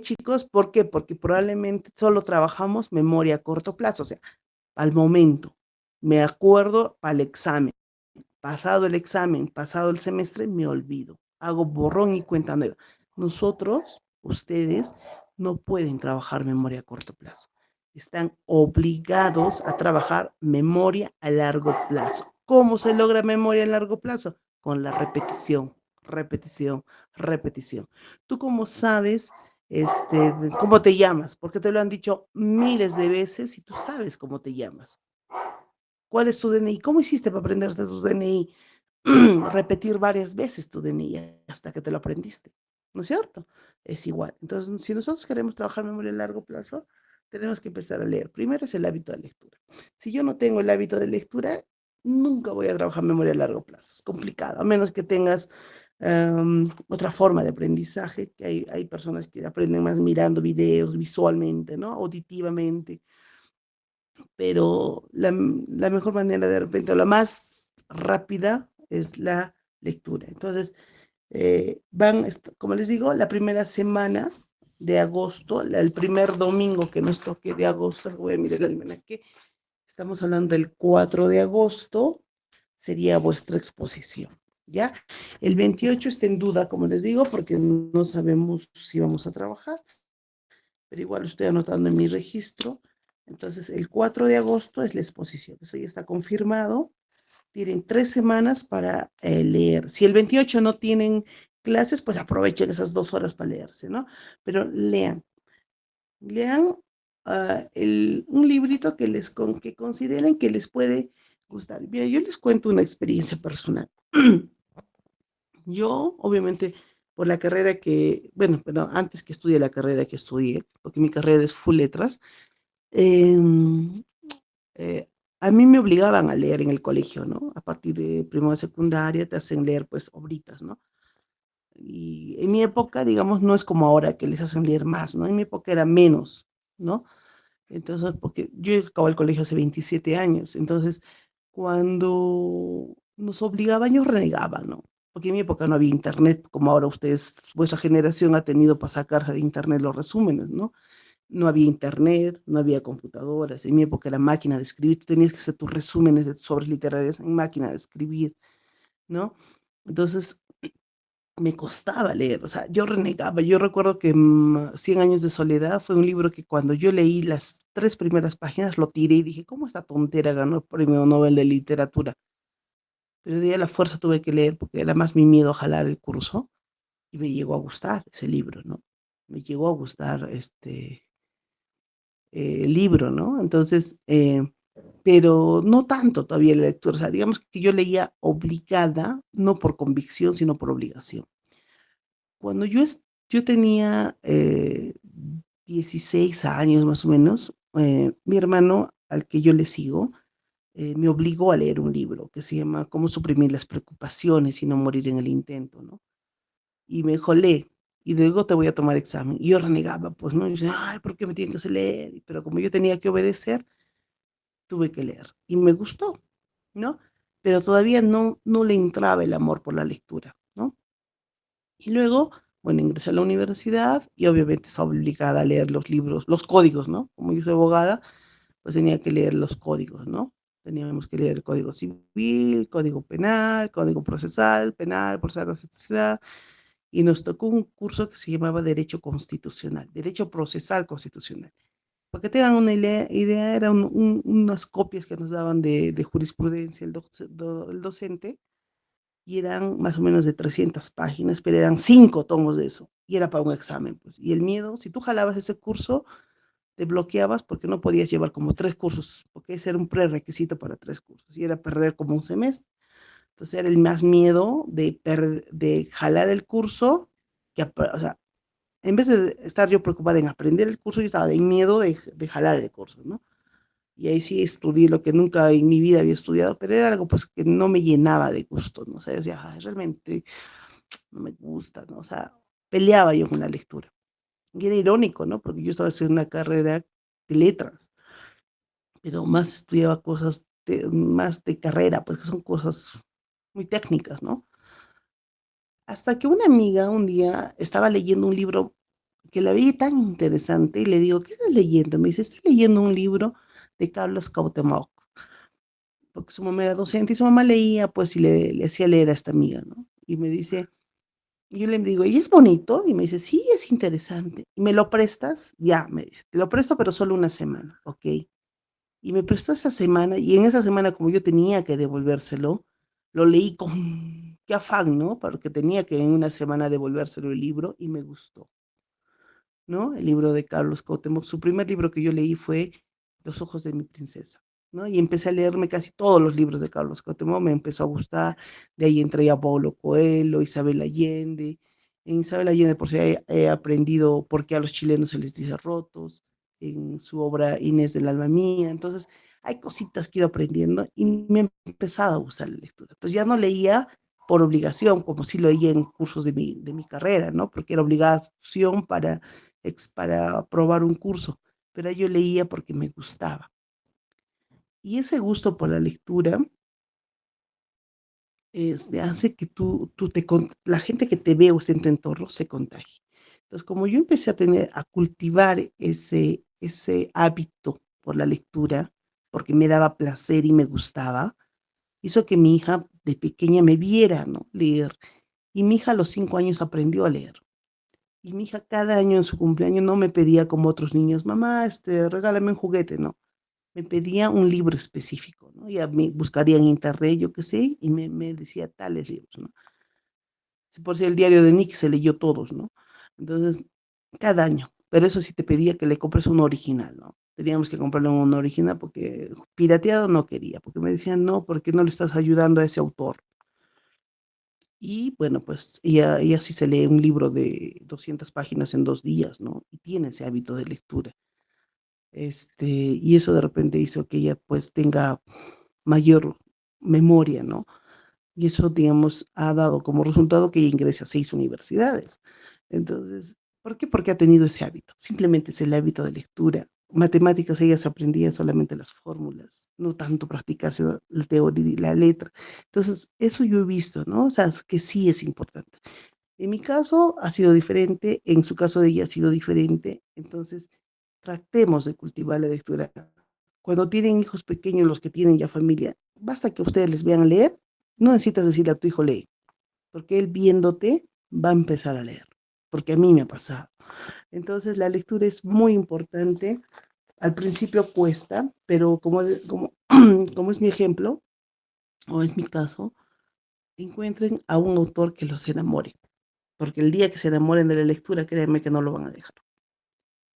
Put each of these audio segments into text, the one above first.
chicos, ¿por qué? Porque probablemente solo trabajamos memoria a corto plazo, o sea, al momento. Me acuerdo para el examen. Pasado el examen, pasado el semestre, me olvido. Hago borrón y cuenta nueva. Nosotros, ustedes, no pueden trabajar memoria a corto plazo. Están obligados a trabajar memoria a largo plazo. ¿Cómo se logra memoria a largo plazo? Con la repetición, repetición, repetición. ¿Tú cómo sabes cómo te llamas? Porque te lo han dicho miles de veces y tú sabes cómo te llamas. ¿Cuál es tu DNI? ¿Cómo hiciste para aprenderte tu DNI? Repetir varias veces tu DNI hasta que te lo aprendiste, ¿no es cierto? Es igual. Entonces, si nosotros queremos trabajar memoria a largo plazo, tenemos que empezar a leer. Primero es el hábito de lectura. Si yo no tengo el hábito de lectura, nunca voy a trabajar memoria a largo plazo. Es complicado, a menos que tengas otra forma de aprendizaje, que hay personas que aprenden más mirando videos visualmente, ¿no? Auditivamente, pero la mejor manera de repente, o la más rápida, es la lectura. Entonces, como les digo, la primera semana de agosto, el primer domingo que nos toque de agosto, voy a mirar el almanaque, estamos hablando del 4 de agosto, sería vuestra exposición, ¿ya? El 28 está en duda, como les digo, porque no sabemos si vamos a trabajar, pero igual lo estoy anotando en mi registro. Entonces, el 4 de agosto es la exposición, eso ya está confirmado. Tienen 3 semanas para leer. Si el 28 no tienen clases, pues aprovechen esas 2 horas para leerse, ¿no? Pero lean un librito que consideren que les puede gustar. Bien, yo les cuento una experiencia personal. Yo, obviamente, por la carrera bueno, pero antes que estudie la carrera que estudié, porque mi carrera es full letras, eh, eh, a mí me obligaban a leer en el colegio, ¿no? A partir de primero de secundaria te hacen leer, pues, obritas, ¿no? Y en mi época, digamos, no es como ahora que les hacen leer más, ¿no? En mi época era menos, ¿no? Entonces, porque yo acabé el colegio hace 27 años, entonces, cuando nos obligaban, yo renegaba, ¿no? Porque en mi época no había internet, como ahora ustedes, vuestra generación ha tenido para sacarse de internet los resúmenes, ¿no? No había internet, no había computadoras. En mi época era máquina de escribir. Tú tenías que hacer tus resúmenes de tus obras literarias en máquina de escribir, ¿no? Entonces, me costaba leer, o sea, yo renegaba. Yo recuerdo que Cien años de soledad fue un libro que cuando yo leí las 3 primeras páginas lo tiré y dije, ¿cómo esta tontera ganó el premio Nobel de literatura? Pero de ahí a la fuerza tuve que leer porque era más mi miedo a jalar el curso y me llegó a gustar ese libro, ¿no? Me llegó a gustar libro, ¿no? Entonces, pero no tanto todavía la lectura, o sea, digamos que yo leía obligada, no por convicción, sino por obligación. Cuando yo tenía 16 años más o menos, mi hermano, al que yo le sigo, me obligó a leer un libro que se llama Cómo suprimir las preocupaciones y no morir en el intento, ¿no? Y me dijo, lee, y luego te voy a tomar examen. Y yo renegaba, pues, ¿no? Y yo decía, ay, ¿por qué me tienen que hacer leer? Pero como yo tenía que obedecer, tuve que leer. Y me gustó, ¿no? Pero todavía no le entraba el amor por la lectura, ¿no? Y luego, bueno, ingresé a la universidad y obviamente estaba obligada a leer los libros, los códigos, ¿no? Como yo soy abogada, pues tenía que leer los códigos, ¿no? Teníamos que leer el Código Civil, Código Penal, Código Procesal Constitucional, y nos tocó un curso que se llamaba Derecho Constitucional, Derecho Procesal Constitucional. Para que tengan una idea, eran unas copias que nos daban de jurisprudencia el docente, y eran más o menos de 300 páginas, pero eran 5 tomos de eso, y era para un examen, pues. Y el miedo, si tú jalabas ese curso, te bloqueabas porque no podías llevar como 3 cursos, porque ese era un prerequisito para 3 cursos, y era perder como un semestre. Entonces era el más miedo de jalar el curso, o sea, en vez de estar yo preocupada en aprender el curso, yo estaba de miedo de jalar el curso, ¿no? Y ahí sí estudié lo que nunca en mi vida había estudiado, pero era algo pues que no me llenaba de gusto, ¿no? O sea, yo decía, "Ay, realmente no me gusta, ¿no?". O sea, peleaba yo con la lectura. Y era irónico, ¿no? Porque yo estaba haciendo una carrera de letras, pero más estudiaba cosas más de carrera, pues que son cosas muy técnicas, ¿no? Hasta que una amiga un día estaba leyendo un libro que la vi tan interesante y le digo, ¿qué estás leyendo? Me dice, estoy leyendo un libro de Carlos Cuauhtémoc, porque su mamá era docente y su mamá leía, pues, y le hacía leer a esta amiga, ¿no? Y me dice, y yo le digo, ¿y es bonito? Y me dice, sí, es interesante. ¿Y me lo prestas? Ya, me dice, te lo presto, pero solo una semana, ¿ok? Y me prestó esa semana, y en esa semana, como yo tenía que devolvérselo, lo leí con qué afán, ¿no? Porque tenía que en una semana devolvérselo el libro y me gustó, ¿no? El libro de Carlos Cuauhtémoc. Su primer libro que yo leí fue Los ojos de mi princesa, ¿no? Y empecé a leerme casi todos los libros de Carlos Cuauhtémoc, me empezó a gustar, de ahí entré a Paulo Coelho, Isabel Allende. En Isabel Allende por si he aprendido por qué a los chilenos se les dice rotos, en su obra Inés del alma mía. Entonces, hay cositas que he ido aprendiendo y me ha empezado a gustar la lectura. Entonces ya no leía por obligación, como si lo leía en cursos de mi carrera, ¿no? Porque era obligación para probar un curso, pero yo leía porque me gustaba. Y ese gusto por la lectura hace que la gente que te ve o está en tu entorno se contagie. Entonces, como yo empecé a cultivar ese hábito por la lectura, porque me daba placer y me gustaba, hizo que mi hija de pequeña me viera, ¿no? Leer. Y mi hija a los 5 años aprendió a leer. Y mi hija cada año en su cumpleaños no me pedía como otros niños, mamá, regálame un juguete, no. Me pedía un libro específico, ¿no? Ya me buscaría en internet, yo qué sé, y me decía tales libros, ¿no? Si por si el diario de Nick se leyó todos, ¿no? Entonces, cada año. Pero eso sí te pedía que le compres un original, ¿no? Teníamos que comprarle un original porque pirateado no quería, porque me decían, no, porque no le estás ayudando a ese autor. Y bueno, pues ella sí se lee un libro de 200 páginas en 2 días, ¿no? Y tiene ese hábito de lectura. Y eso de repente hizo que ella pues tenga mayor memoria, ¿no? Y eso, digamos, ha dado como resultado que ella ingrese a 6 universidades. Entonces, ¿por qué? Porque ha tenido ese hábito. Simplemente es el hábito de lectura. Matemáticas, ella se aprendía solamente las fórmulas, no tanto practicarse la teoría y la letra. Entonces, eso yo he visto, ¿no? O sea, es que sí es importante. En mi caso ha sido diferente, en su caso de ella ha sido diferente. Entonces, tratemos de cultivar la lectura. Cuando tienen hijos pequeños, los que tienen ya familia, basta que ustedes les vean leer, no necesitas decirle a tu hijo lee, porque él viéndote va a empezar a leer, porque a mí me ha pasado. Entonces la lectura es muy importante, al principio cuesta, pero como es mi ejemplo, o es mi caso, encuentren a un autor que los enamore, porque el día que se enamoren de la lectura, créanme que no lo van a dejar,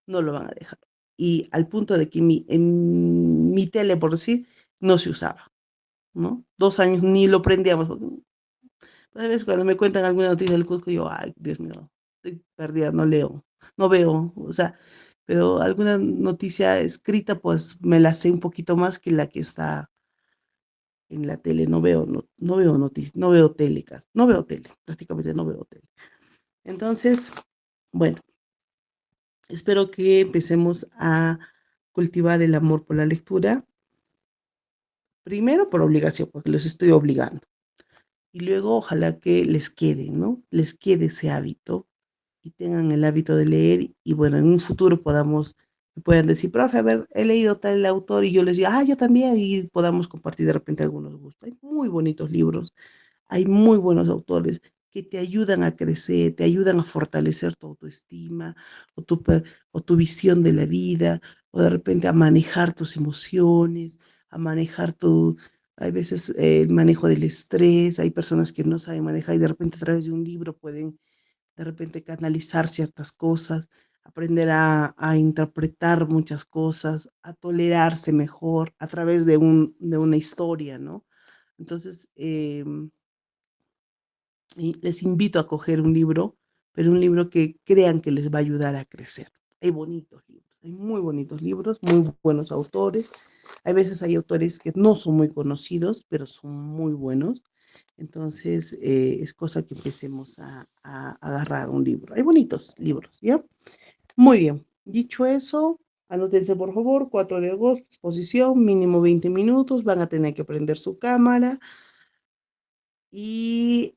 no lo van a dejar. Y al punto de que en mi tele, por decir, no se usaba, ¿no? 2 años ni lo prendíamos. A veces cuando me cuentan alguna noticia del Cusco, yo, ay, Dios mío, estoy perdida, no leo, no veo, o sea, pero alguna noticia escrita, pues me la sé un poquito más que la que está en la tele. No veo noticias, no veo telecast, no veo tele, prácticamente no veo tele. Entonces, bueno, espero que empecemos a cultivar el amor por la lectura, primero por obligación, porque los estoy obligando, y luego ojalá que les quede, ¿no? Les quede ese hábito y tengan el hábito de leer y bueno, en un futuro puedan decir, profe, a ver, he leído tal autor y yo les diga, yo también, y podamos compartir de repente algunos gustos. Hay muy bonitos libros, hay muy buenos autores que te ayudan a crecer, te ayudan a fortalecer tu autoestima o tu visión de la vida, o de repente a manejar tus emociones, a manejar hay veces el manejo del estrés, hay personas que no saben manejar y de repente a través de un libro pueden de repente canalizar ciertas cosas, aprender a interpretar muchas cosas, a tolerarse mejor a través de una historia, ¿no? Entonces, y les invito a coger un libro, pero un libro que crean que les va a ayudar a crecer. Hay bonitos libros, hay muy bonitos libros, muy buenos autores. A veces hay autores que no son muy conocidos, pero son muy buenos. Entonces, es cosa que empecemos a agarrar un libro. Hay bonitos libros, ¿ya? Muy bien. Dicho eso, anótense por favor, 4 de agosto, exposición, mínimo 20 minutos, van a tener que prender su cámara y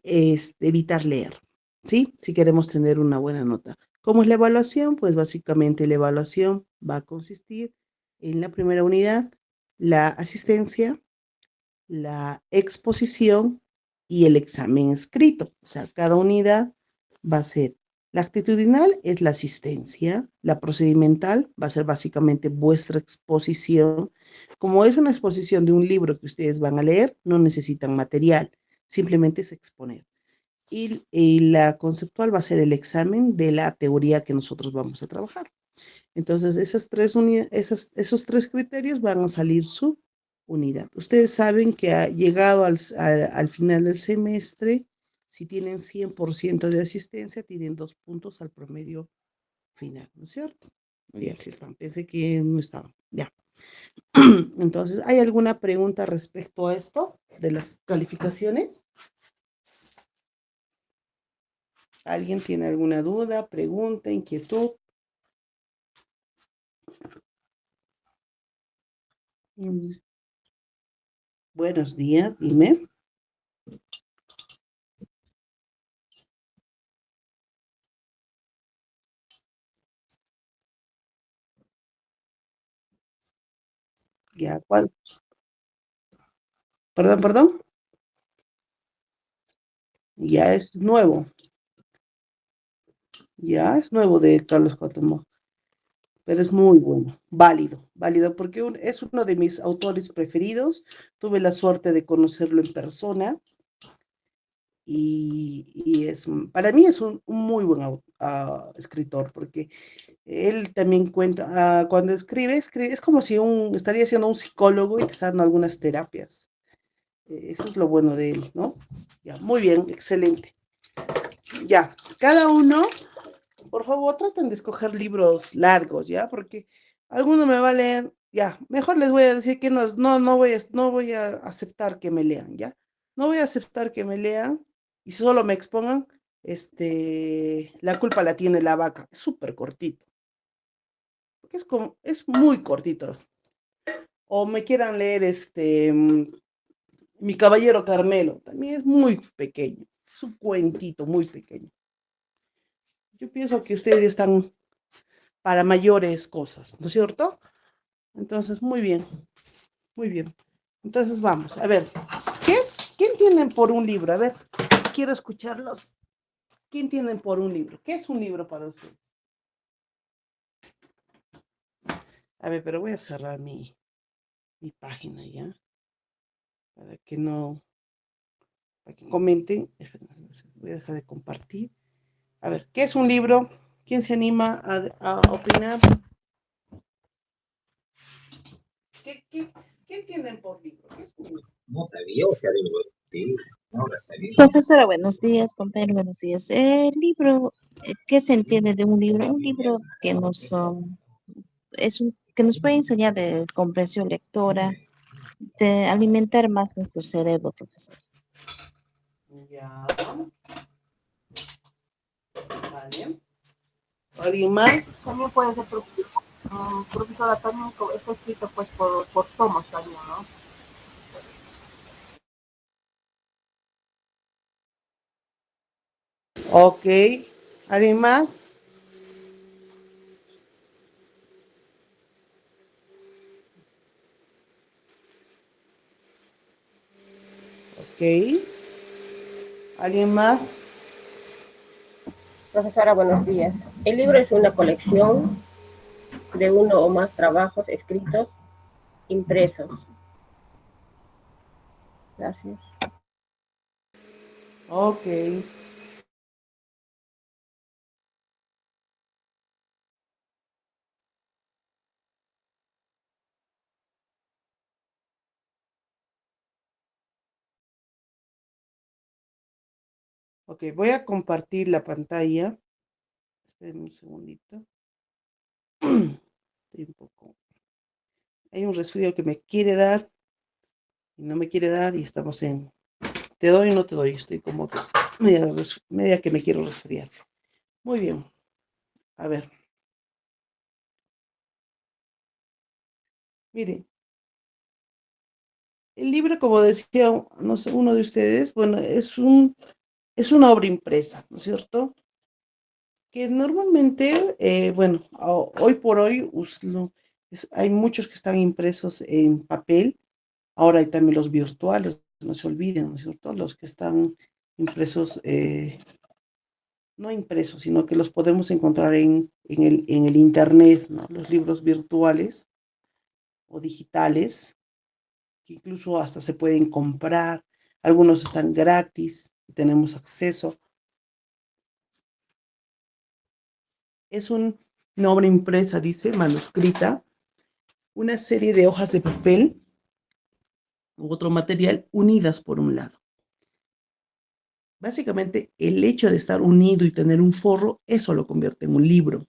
evitar leer, ¿sí? Si queremos tener una buena nota. ¿Cómo es la evaluación? Pues básicamente la evaluación va a consistir en la primera unidad, la asistencia, la exposición y el examen escrito. O sea, cada unidad va a ser, la actitudinal es la asistencia, la procedimental va a ser básicamente vuestra exposición. Como es una exposición de un libro que ustedes van a leer, no necesitan material, simplemente es exponer. Y la conceptual va a ser el examen de la teoría que nosotros vamos a trabajar. Entonces, esos tres criterios van a salir su unidad. Ustedes saben que ha llegado al final del semestre, si tienen 100% de asistencia, tienen 2 puntos al promedio final, ¿no es cierto? Ya, sí están, pensé que no estaban, ya. Entonces, ¿hay alguna pregunta respecto a esto de las calificaciones? ¿Alguien tiene alguna duda, pregunta, inquietud? Mm, Buenos días, dime. Ya, ¿cuál? Perdón, perdón. Ya es nuevo, ya es nuevo de Carlos Cuauhtémoc, pero es muy bueno, válido, válido, porque es uno de mis autores preferidos. Tuve la suerte de conocerlo en persona y para mí es un muy buen escritor, porque él también cuenta, cuando escribe, es como si estaría siendo un psicólogo y te está dando algunas terapias. Eso es lo bueno de él, ¿no? Ya, muy bien, excelente. Ya, cada uno. Por favor, traten de escoger libros largos, ¿ya? Porque algunos me va a leer, ya. Mejor les voy a decir que no voy a aceptar que me lean, ¿ya? No voy a aceptar que me lean y solo me expongan, la culpa la tiene la vaca. Es súper cortito, porque es muy cortito. O me quieran leer, Mi Caballero Carmelo, también es muy pequeño. Es un cuentito muy pequeño. Yo pienso que ustedes están para mayores cosas, ¿no es cierto? Entonces, muy bien, muy bien. Entonces, vamos, a ver, ¿quién tienen por un libro? A ver, quiero escucharlos. ¿Quién tienen por un libro? ¿Qué es un libro para ustedes? A ver, pero voy a cerrar mi página ya, para que no, para que comenten. Voy a dejar de compartir. A ver, ¿qué es un libro? ¿Quién se anima a opinar? ¿Qué, qué entienden por libro? ¿Qué es un libro? No sabía, o sea, de verdad, sí, no lo sabía. Profesora, buenos días, compañero, buenos días. El libro, ¿qué se entiende de un libro? Un libro que nos puede enseñar de comprensión lectora, de alimentar más nuestro cerebro, profesor. Ya, vale. ¿Alguien más? También puede ser profesora, también está escrito pues por tomos también, ¿no? Ok. ¿Alguien más? Ok. ¿Alguien más? Profesora, buenos días. El libro es una colección de uno o más trabajos escritos, impresos. Gracias. Ok. Ok, voy a compartir la pantalla. Espérenme un segundito. Estoy un poco. Hay un resfrío que me quiere dar y no me quiere dar y estamos en. Te doy o no te doy. Estoy como que media que me quiero resfriar. Muy bien. A ver. Mire, el libro, como decía, no sé, uno de ustedes, bueno, es una obra impresa, ¿no es cierto? Que normalmente, bueno, hoy por hoy hay muchos que están impresos en papel, ahora hay también los virtuales, no se olviden, ¿no es cierto? Los que están impresos, no impresos, sino que los podemos encontrar en el internet, ¿no? Los libros virtuales o digitales, que incluso hasta se pueden comprar, algunos están gratis y tenemos acceso. Es una obra impresa, dice, manuscrita, una serie de hojas de papel u otro material unidas por un lado. Básicamente, el hecho de estar unido y tener un forro, eso lo convierte en un libro,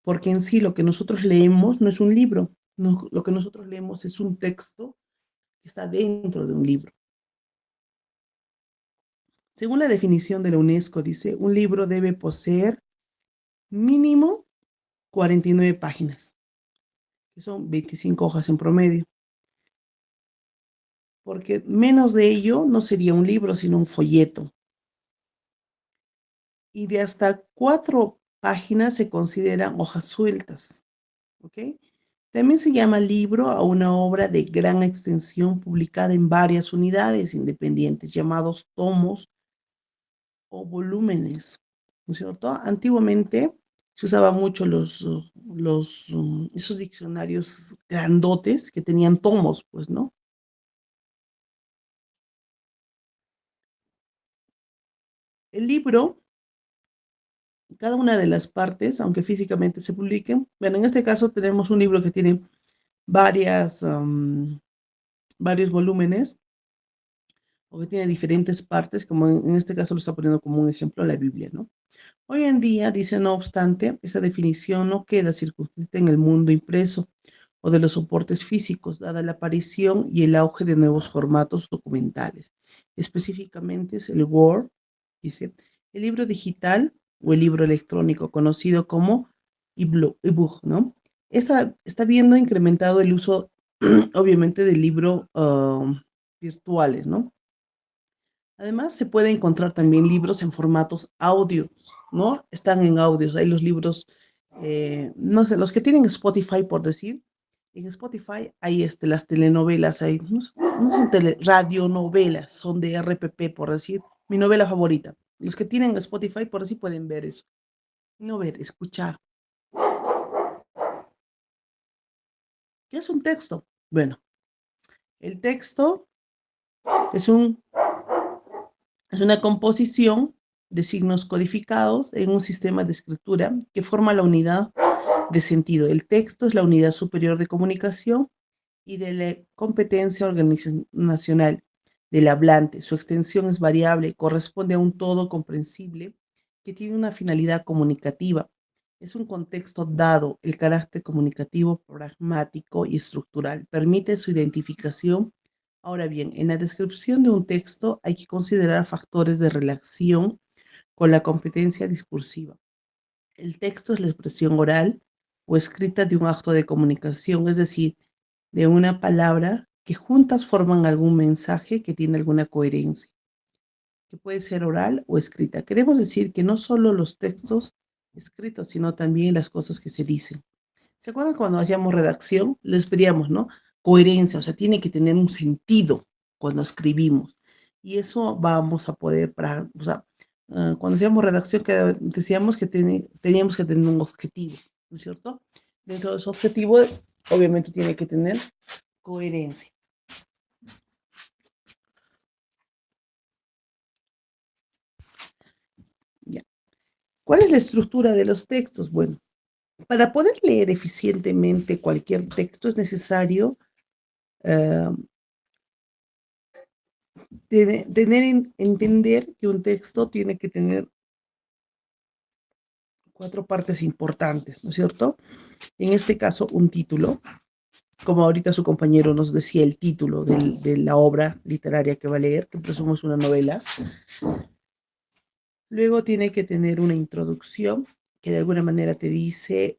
porque en sí lo que nosotros leemos no es un libro, no, lo que nosotros leemos es un texto que está dentro de un libro. Según la definición de la UNESCO, dice, un libro debe poseer mínimo 49 páginas, que son 25 hojas en promedio, porque menos de ello no sería un libro, sino un folleto. Y de hasta 4 páginas se consideran hojas sueltas, ¿ok? También se llama libro a una obra de gran extensión publicada en varias unidades independientes, llamados tomos o volúmenes, ¿no es cierto? Antiguamente se usaba mucho esos diccionarios grandotes que tenían tomos, pues, ¿no? El libro, cada una de las partes, aunque físicamente se publiquen, bueno, en este caso tenemos un libro que tiene varios volúmenes o que tiene diferentes partes, como en este caso lo está poniendo como un ejemplo la Biblia, ¿no? Hoy en día, dice no obstante, esa definición no queda circunscrita en el mundo impreso o de los soportes físicos, dada la aparición y el auge de nuevos formatos documentales. Específicamente es el Word, dice, el libro digital o el libro electrónico, conocido como ebook, ¿no? Está viendo incrementado el uso, obviamente, del libro virtuales, ¿no? Además, se puede encontrar también libros en formatos audio, ¿no? Están en audios. Hay los libros, no sé, los que tienen Spotify, por decir. En Spotify hay las telenovelas, hay, no son radionovelas, son de RPP, por decir, mi novela favorita. Los que tienen Spotify, por decir, pueden ver eso. No ver, escuchar. ¿Qué es un texto? Bueno, el texto es una composición de signos codificados en un sistema de escritura que forma la unidad de sentido. El texto es la unidad superior de comunicación y de la competencia organizacional del hablante. Su extensión es variable, corresponde a un todo comprensible que tiene una finalidad comunicativa. Es un contexto dado, el carácter comunicativo, pragmático y estructural. Permite su identificación. Ahora bien, en la descripción de un texto hay que considerar factores de relación con la competencia discursiva. El texto es la expresión oral o escrita de un acto de comunicación, es decir, de una palabra que juntas forman algún mensaje que tiene alguna coherencia, que puede ser oral o escrita. Queremos decir que no solo los textos escritos, sino también las cosas que se dicen. ¿Se acuerdan cuando hacíamos redacción? Les pedíamos, ¿no? Coherencia, o sea, tiene que tener un sentido cuando escribimos. Y eso vamos a poder, o sea, cuando hacíamos redacción, que decíamos que teníamos que tener un objetivo, ¿no es cierto? Dentro de ese objetivo, obviamente tiene que tener coherencia. Ya. ¿Cuál es la estructura de los textos? Bueno, para poder leer eficientemente cualquier texto es necesario entender que un texto tiene que tener 4 partes importantes, ¿no es cierto? En este caso, un título, como ahorita su compañero nos decía, el título de la obra literaria que va a leer, que presumo es una novela. Luego tiene que tener una introducción que de alguna manera te dice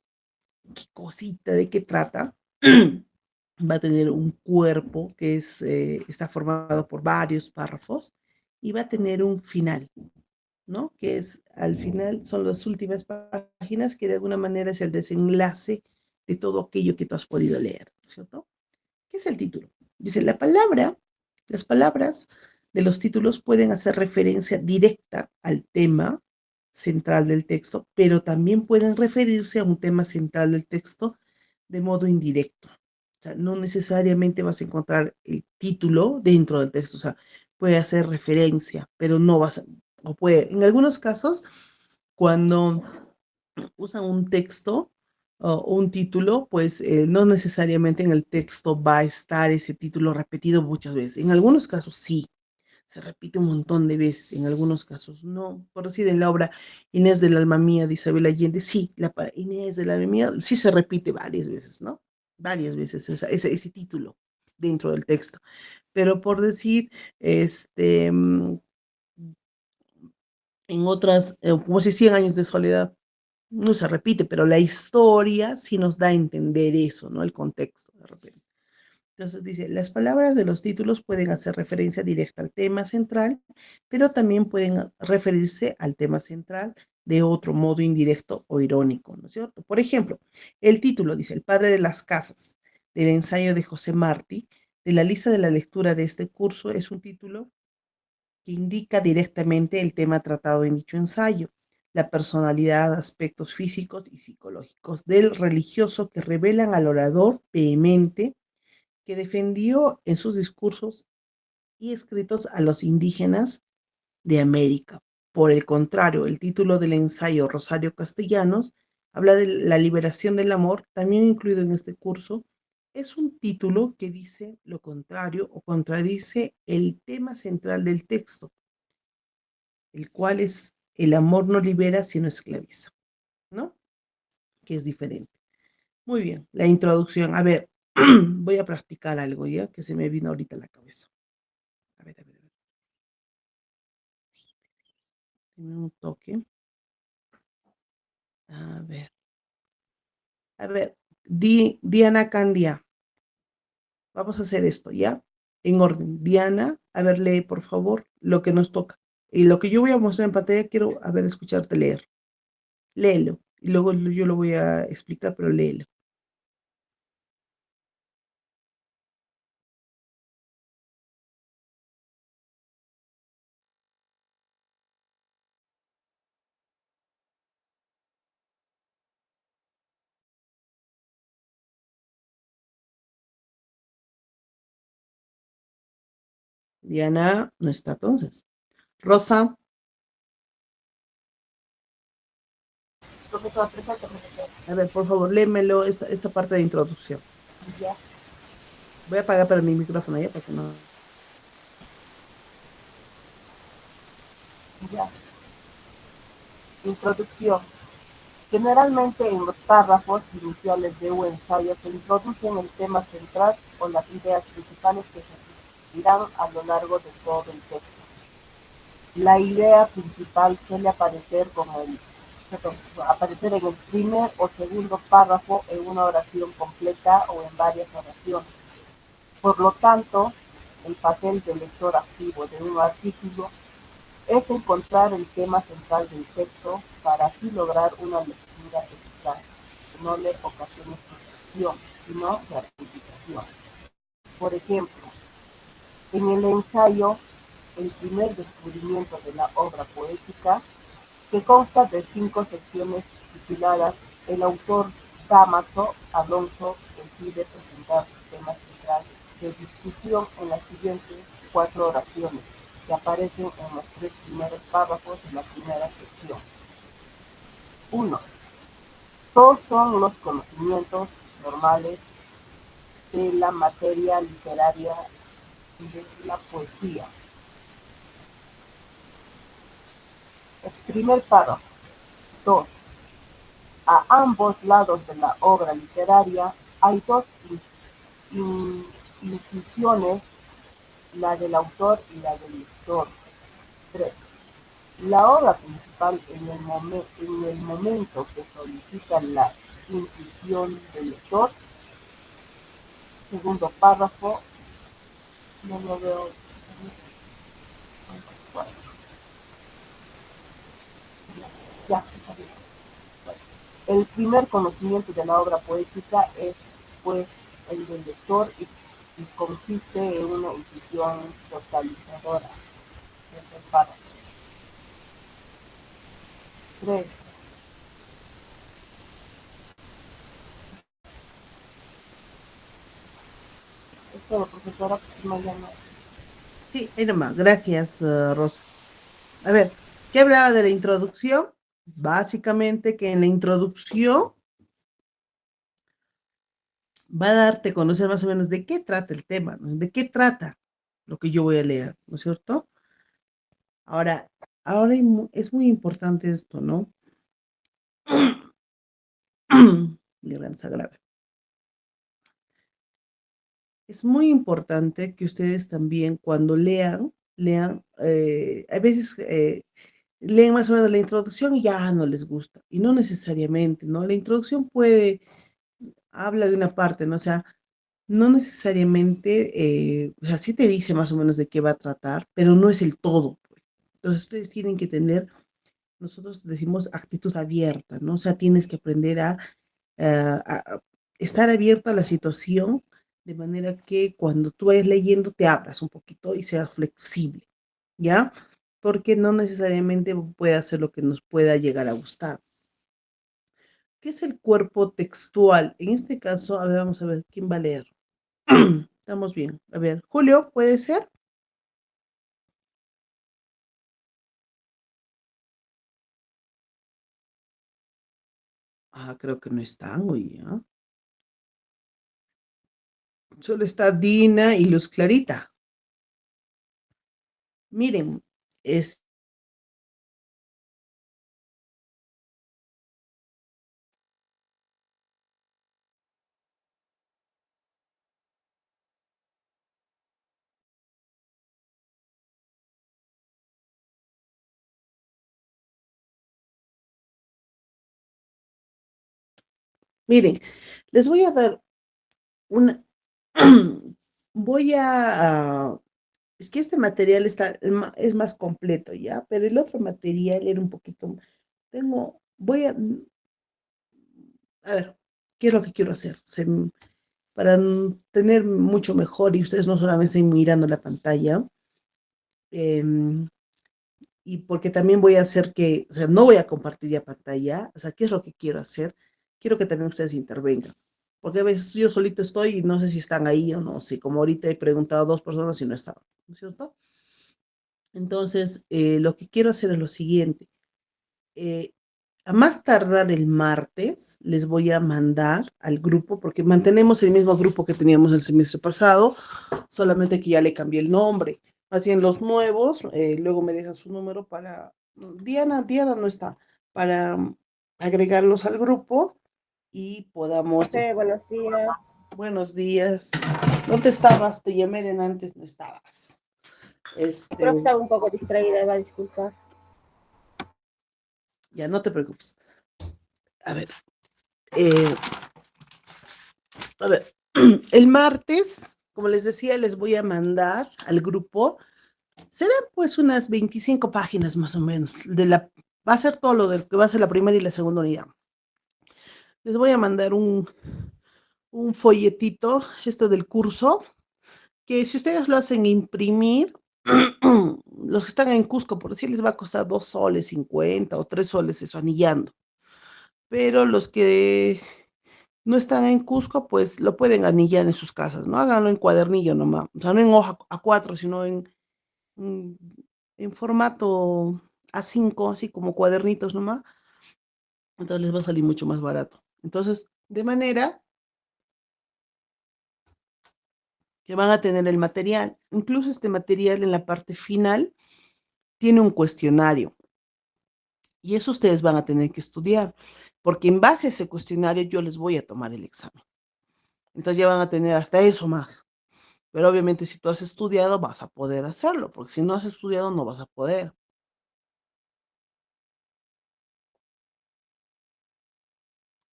qué cosita, de qué trata. Va a tener un cuerpo que está formado por varios párrafos y va a tener un final. ¿no? Que es, al final, son las últimas páginas que de alguna manera es el desenlace de todo aquello que tú has podido leer, ¿cierto? ¿Qué es el título? Dice, las palabras de los títulos pueden hacer referencia directa al tema central del texto, pero también pueden referirse a un tema central del texto de modo indirecto. O sea, no necesariamente vas a encontrar el título dentro del texto, o sea, puede hacer referencia, pero no vas a, o puede, en algunos casos, cuando usan un texto o un título, pues no necesariamente en el texto va a estar ese título repetido muchas veces. En algunos casos sí, se repite un montón de veces, en algunos casos no. Por decir, en la obra Inés del alma mía de Isabel Allende, sí, Inés del alma mía sí se repite varias veces, ¿no? Varias veces ese título dentro del texto. Pero por decir, en otras, como si 100 años de soledad, no se repite, pero la historia sí nos da a entender eso, ¿no? El contexto, de repente. Entonces dice, las palabras de los títulos pueden hacer referencia directa al tema central, pero también pueden referirse al tema central de otro modo indirecto o irónico, ¿no es cierto? Por ejemplo, el título dice, El padre de las casas, del ensayo de José Martí, de la lista de la lectura de este curso, es un título que indica directamente el tema tratado en dicho ensayo, la personalidad, aspectos físicos y psicológicos del religioso que revelan al orador vehemente que defendió en sus discursos y escritos a los indígenas de América. Por el contrario, el título del ensayo Rosario Castellanos habla de la liberación del amor, también incluido en este curso. Es un título que dice lo contrario o contradice el tema central del texto, el cual es el amor no libera sino esclaviza, ¿no? Que es diferente. Muy bien, la introducción. A ver, voy a practicar algo ya que se me vino ahorita a la cabeza. A ver, a ver, a ver. Dime un toque. A ver, a ver. Diana Candia. Vamos a hacer esto, ¿ya? En orden. Diana, a ver, lee, por favor, lo que nos toca. Y lo que yo voy a mostrar en pantalla, quiero, a ver, escucharte leer. Léelo. Y luego yo lo voy a explicar, pero léelo. Diana no está entonces. Rosa, Profesor, presente, profesor. a ver, por favor, léemelo esta parte de introducción. Ya, Voy a apagar para mi micrófono ya, para que no. ya. Introducción. Generalmente en los párrafos iniciales de un ensayo se introducen el tema central o las ideas principales que se repetirán a lo largo de todo el texto. La idea principal suele aparecer en el primer o segundo párrafo en una oración completa o en varias oraciones. Por lo tanto, el papel del lector activo de un artículo es encontrar el tema central del texto para así lograr una lectura eficaz, que no le ocasione frustración, sino gratificación. Por ejemplo, en el ensayo El primer descubrimiento de la obra poética, que consta de 5 secciones tituladas, el autor Dámaso Alonso decide presentar su tema central de discusión en las siguientes 4 oraciones, que aparecen en los 3 primeros párrafos de la primera sección. 1. Todos son los conocimientos normales de la materia literaria y de la poesía. El primer párrafo. 2. A ambos lados de la obra literaria hay dos intuiciones, la del autor y la del lector. 3. La obra principal en el momento que solicita la intuición del lector. Segundo párrafo, no lo veo. Ya, está bien. Bueno, el primer conocimiento de la obra poética es, pues, el del lector y consiste en una intuición totalizadora del párrafo. 3. Es todo, profesora, pues no, ya no. Sí, ahí nomás. Gracias, Rosa. A ver, ¿qué hablaba de la introducción? Básicamente que en la introducción va a darte a conocer más o menos de qué trata el tema, ¿no? De qué trata lo que yo voy a leer, ¿no es cierto? Ahora, es muy importante esto, ¿no? Gran sagrada. Es muy importante que ustedes también cuando lean, a veces leen más o menos la introducción y ya no les gusta. Y no necesariamente, ¿no? La introducción habla de una parte, ¿no? O sea, no necesariamente, o sea, sí te dice más o menos de qué va a tratar, pero no es el todo, pues. Entonces ustedes tienen que tener, nosotros decimos actitud abierta, ¿no? O sea, tienes que aprender a estar abierto a la situación de manera que cuando tú vayas leyendo te abras un poquito y seas flexible, ¿ya? Porque no necesariamente puede hacer lo que nos pueda llegar a gustar. ¿Qué es el cuerpo textual? En este caso, a ver, vamos a ver quién va a leer. Estamos bien. A ver, Julio, ¿puede ser? Ah, creo que no están hoy, ¿ah? Solo está Dina y Luz Clarita. Miren, es, miren, les voy a dar una, voy es que este material es más completo, ¿ya? Pero el otro material era un poquito, a ver, ¿qué es lo que quiero hacer? Para tener mucho mejor y ustedes no solamente estén mirando la pantalla, em, y porque también voy a hacer o sea, no voy a compartir ya pantalla, o sea, ¿qué es lo que quiero hacer? Quiero que también ustedes intervengan, porque a veces yo solito estoy y no sé si están ahí o no, sé, como ahorita he preguntado a 2 personas y no estaban, ¿no es cierto? Entonces, lo que quiero hacer es lo siguiente. eh, a más tardar el martes, les voy a mandar al grupo, porque mantenemos el mismo grupo que teníamos el semestre pasado, solamente que ya le cambié el nombre. Más bien los nuevos, luego me dejan su número para, Diana no está, para agregarlos al grupo y podamos, Buenos días. buenos días. ¿Dónde estabas? Te llamé de antes, no estabas. Creo que Este, estaba un poco distraída, va a disculpar. ya no te preocupes. A ver, eh, a ver, el martes, como les decía, les voy a mandar al grupo. Serán pues unas 25 páginas más o menos. Va a ser todo lo del que va a ser la primera y la segunda unidad. Les voy a mandar un folletito, esto del curso, que si ustedes lo hacen imprimir, los que están en Cusco, por decir, les va a costar 2 soles 50 o 3 soles eso anillando. Pero los que no están en Cusco, pues lo pueden anillar en sus casas, ¿no? Háganlo en cuadernillo nomás. O sea, no en hoja A4, sino mm, en formato A5, así como cuadernitos nomás. Entonces les va a salir mucho más barato. Entonces, de manera que van a tener el material. Incluso este material en la parte final tiene un cuestionario. Y eso ustedes van a tener que estudiar, porque en base a ese cuestionario yo les voy a tomar el examen. Entonces ya van a tener hasta eso más. Pero obviamente si tú has estudiado vas a poder hacerlo, porque si no has estudiado no vas a poder.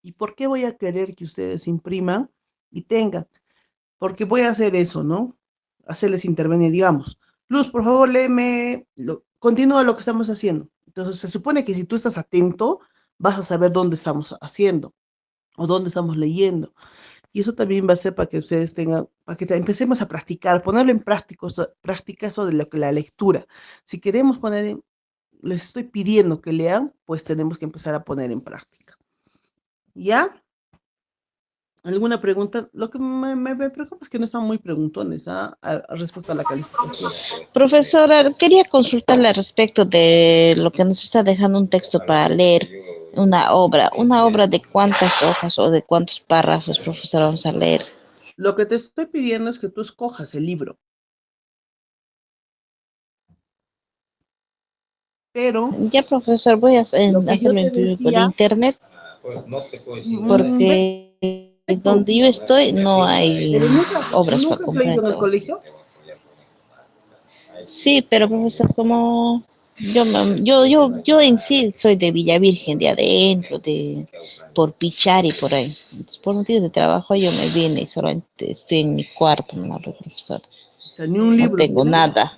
¿Y por qué voy a querer que ustedes impriman y tengan? Porque voy a hacer eso, ¿no? Hacerles intervenir, digamos. Luz, por favor, léeme continúa lo que estamos haciendo. Entonces, se supone que si tú estás atento, vas a saber dónde estamos haciendo o dónde estamos leyendo. Y eso también va a ser para que ustedes tengan, para que empecemos a practicar, ponerlo en práctica eso de lo que la lectura. Si queremos les estoy pidiendo que lean, pues tenemos que empezar a poner en práctica. ¿Ya? ¿Alguna pregunta? Lo que me preocupa es que no están muy preguntones respecto a la calificación. Profesora, quería consultarle al respecto de lo que nos está dejando un texto para leer, una obra de cuántas hojas o de cuántos párrafos, profesora, vamos a leer. Lo que te estoy pidiendo es que tú escojas el libro, pero Ya, profesor, voy a lo que yo hacerlo te imprimir por decía, internet ve, porque ve tú, donde yo estoy no hay pero obras para nunca has comprar leído en el entonces. colegio. Sí, pero profesor, como yo en sí soy de Villa Virgen, de adentro, por Pichari, por ahí. Entonces, por motivos de trabajo yo me vine y solamente estoy en mi cuarto, no, profesor. O sea, ni un No libro tengo tienes, nada.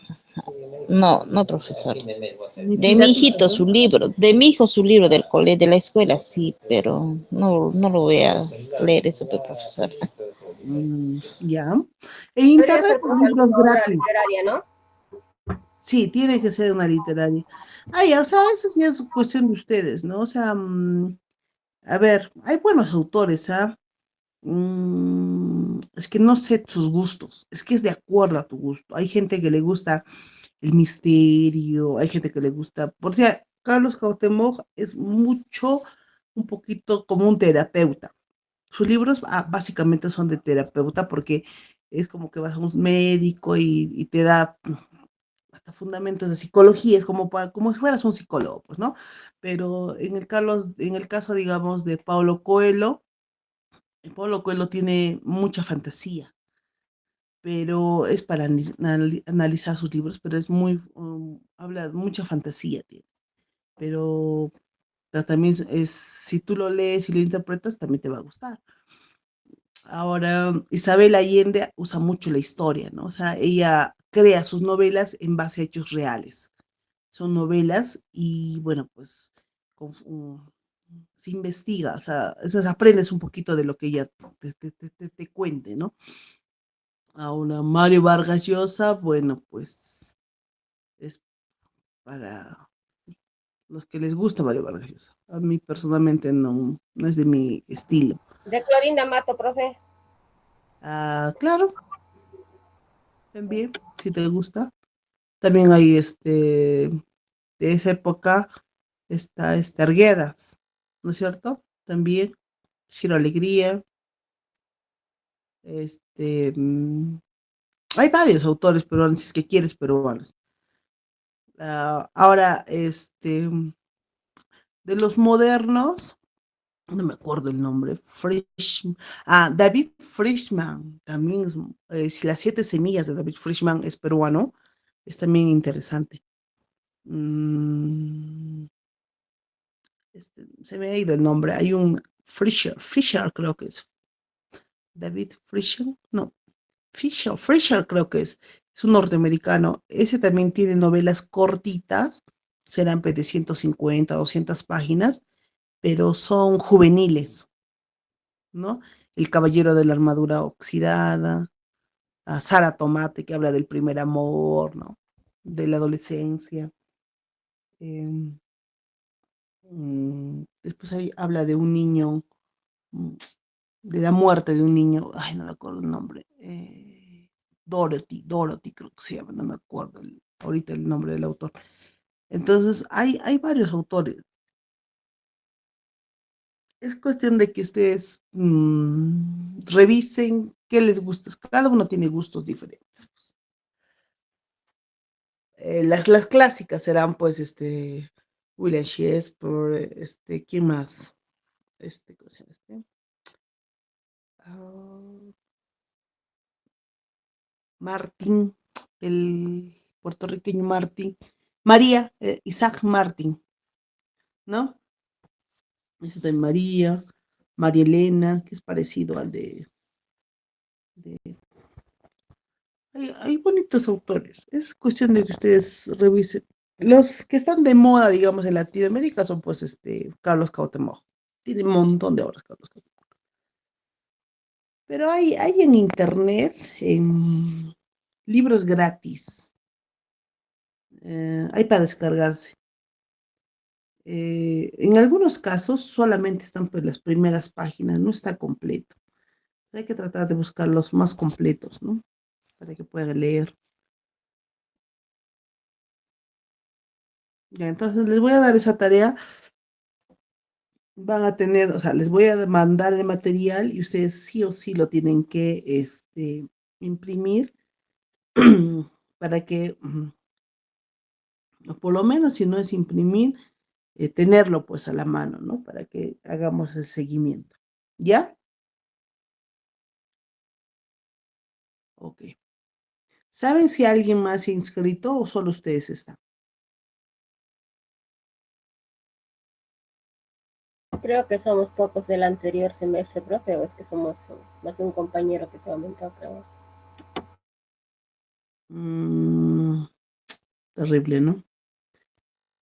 No, no, profesor. ni De mi piratitas, hijito ¿no? su libro, de mi hijo su libro del colegio, de la escuela, sí, pero no lo voy a leer eso, profesor. Ya. En Debería internet ser hay pues libros alguna obra gratis. literaria, ¿no? Sí, tiene que ser una literaria. Ya, o sea, eso sí es cuestión de ustedes, ¿no? O sea, a ver, hay buenos autores, ¿ah? Es que no sé tus gustos, es que es de acuerdo a tu gusto. Hay gente que le gusta el misterio, hay gente que le gusta, por si Carlos Cuauhtémoc es un poquito como un terapeuta. Sus libros básicamente son de terapeuta porque es como que vas a un médico y te da hasta fundamentos de psicología, es como si fueras un psicólogo, pues, ¿no? Pero en el caso, digamos, de Paulo Coelho tiene mucha fantasía, pero es para analizar sus libros, pero es habla de mucha fantasía, tiene. Pero también si tú lo lees y lo interpretas, también te va a gustar. Ahora, Isabel Allende usa mucho la historia, ¿no? O sea, ella crea sus novelas en base a hechos reales. Son novelas y, bueno, pues se investiga, o sea, es más, aprendes un poquito de lo que ella te cuente, ¿no? Ahora, Mario Vargas Llosa, bueno, pues es para los que les gusta Mario Vargas Llosa. A mí personalmente no es de mi estilo. De Clorinda Mato, profe. Claro, también, si te gusta. También hay de esa época está Arguedas, ¿no es cierto? También, Ciro Alegría, hay varios autores peruanos, si es que quieres peruanos. Ahora, de los modernos, no me acuerdo el nombre, David Frischman, también si las 7 semillas de David Frischman es peruano, es también interesante. Mm, se me ha ido el nombre, hay un Fisher creo que es, David Fisher, no, Fisher creo que es un norteamericano, ese también tiene novelas cortitas, serán pues de 150, 200 páginas, pero son juveniles, ¿no? El caballero de la armadura oxidada, a Sara Tomate, que habla del primer amor, ¿no? De la adolescencia. Eh, Después ahí habla de un niño, mm, de la muerte de un niño, ay, no me acuerdo el nombre. Dorothy creo que se llama, no me acuerdo ahorita el nombre del autor. Entonces, hay varios autores. Es cuestión de que ustedes revisen qué les gusta. Cada uno tiene gustos diferentes, pues. Las clásicas serán, pues, William Shakespeare, ¿quién más? ¿Cómo se llama? Ah, Martín, el puertorriqueño Martín. María, Isaac Martín, ¿no? Ese de María Elena, que es parecido al de hay bonitos autores. Es cuestión de que ustedes revisen. Los que están de moda, digamos, en Latinoamérica son, pues, Carlos Cuauhtémoc. Tiene un montón de obras, Carlos Cuauhtémoc. Pero hay en internet, libros gratis. Hay para descargarse. En algunos casos solamente están pues las primeras páginas, no está completo. Hay que tratar de buscar los más completos, ¿no? Para que puedan leer. Ya, entonces les voy a dar esa tarea. Van a tener, o sea, les voy a mandar el material y ustedes sí o sí lo tienen que imprimir para que, o por lo menos si no es imprimir, tenerlo pues a la mano, ¿no? Para que hagamos el seguimiento. ¿Ya? Ok. ¿Saben si alguien más se ha inscrito o solo ustedes están? Creo que somos pocos del anterior semestre, profe, o es que somos más de un compañero que se ha aumentado, creo. Mm, terrible, ¿no?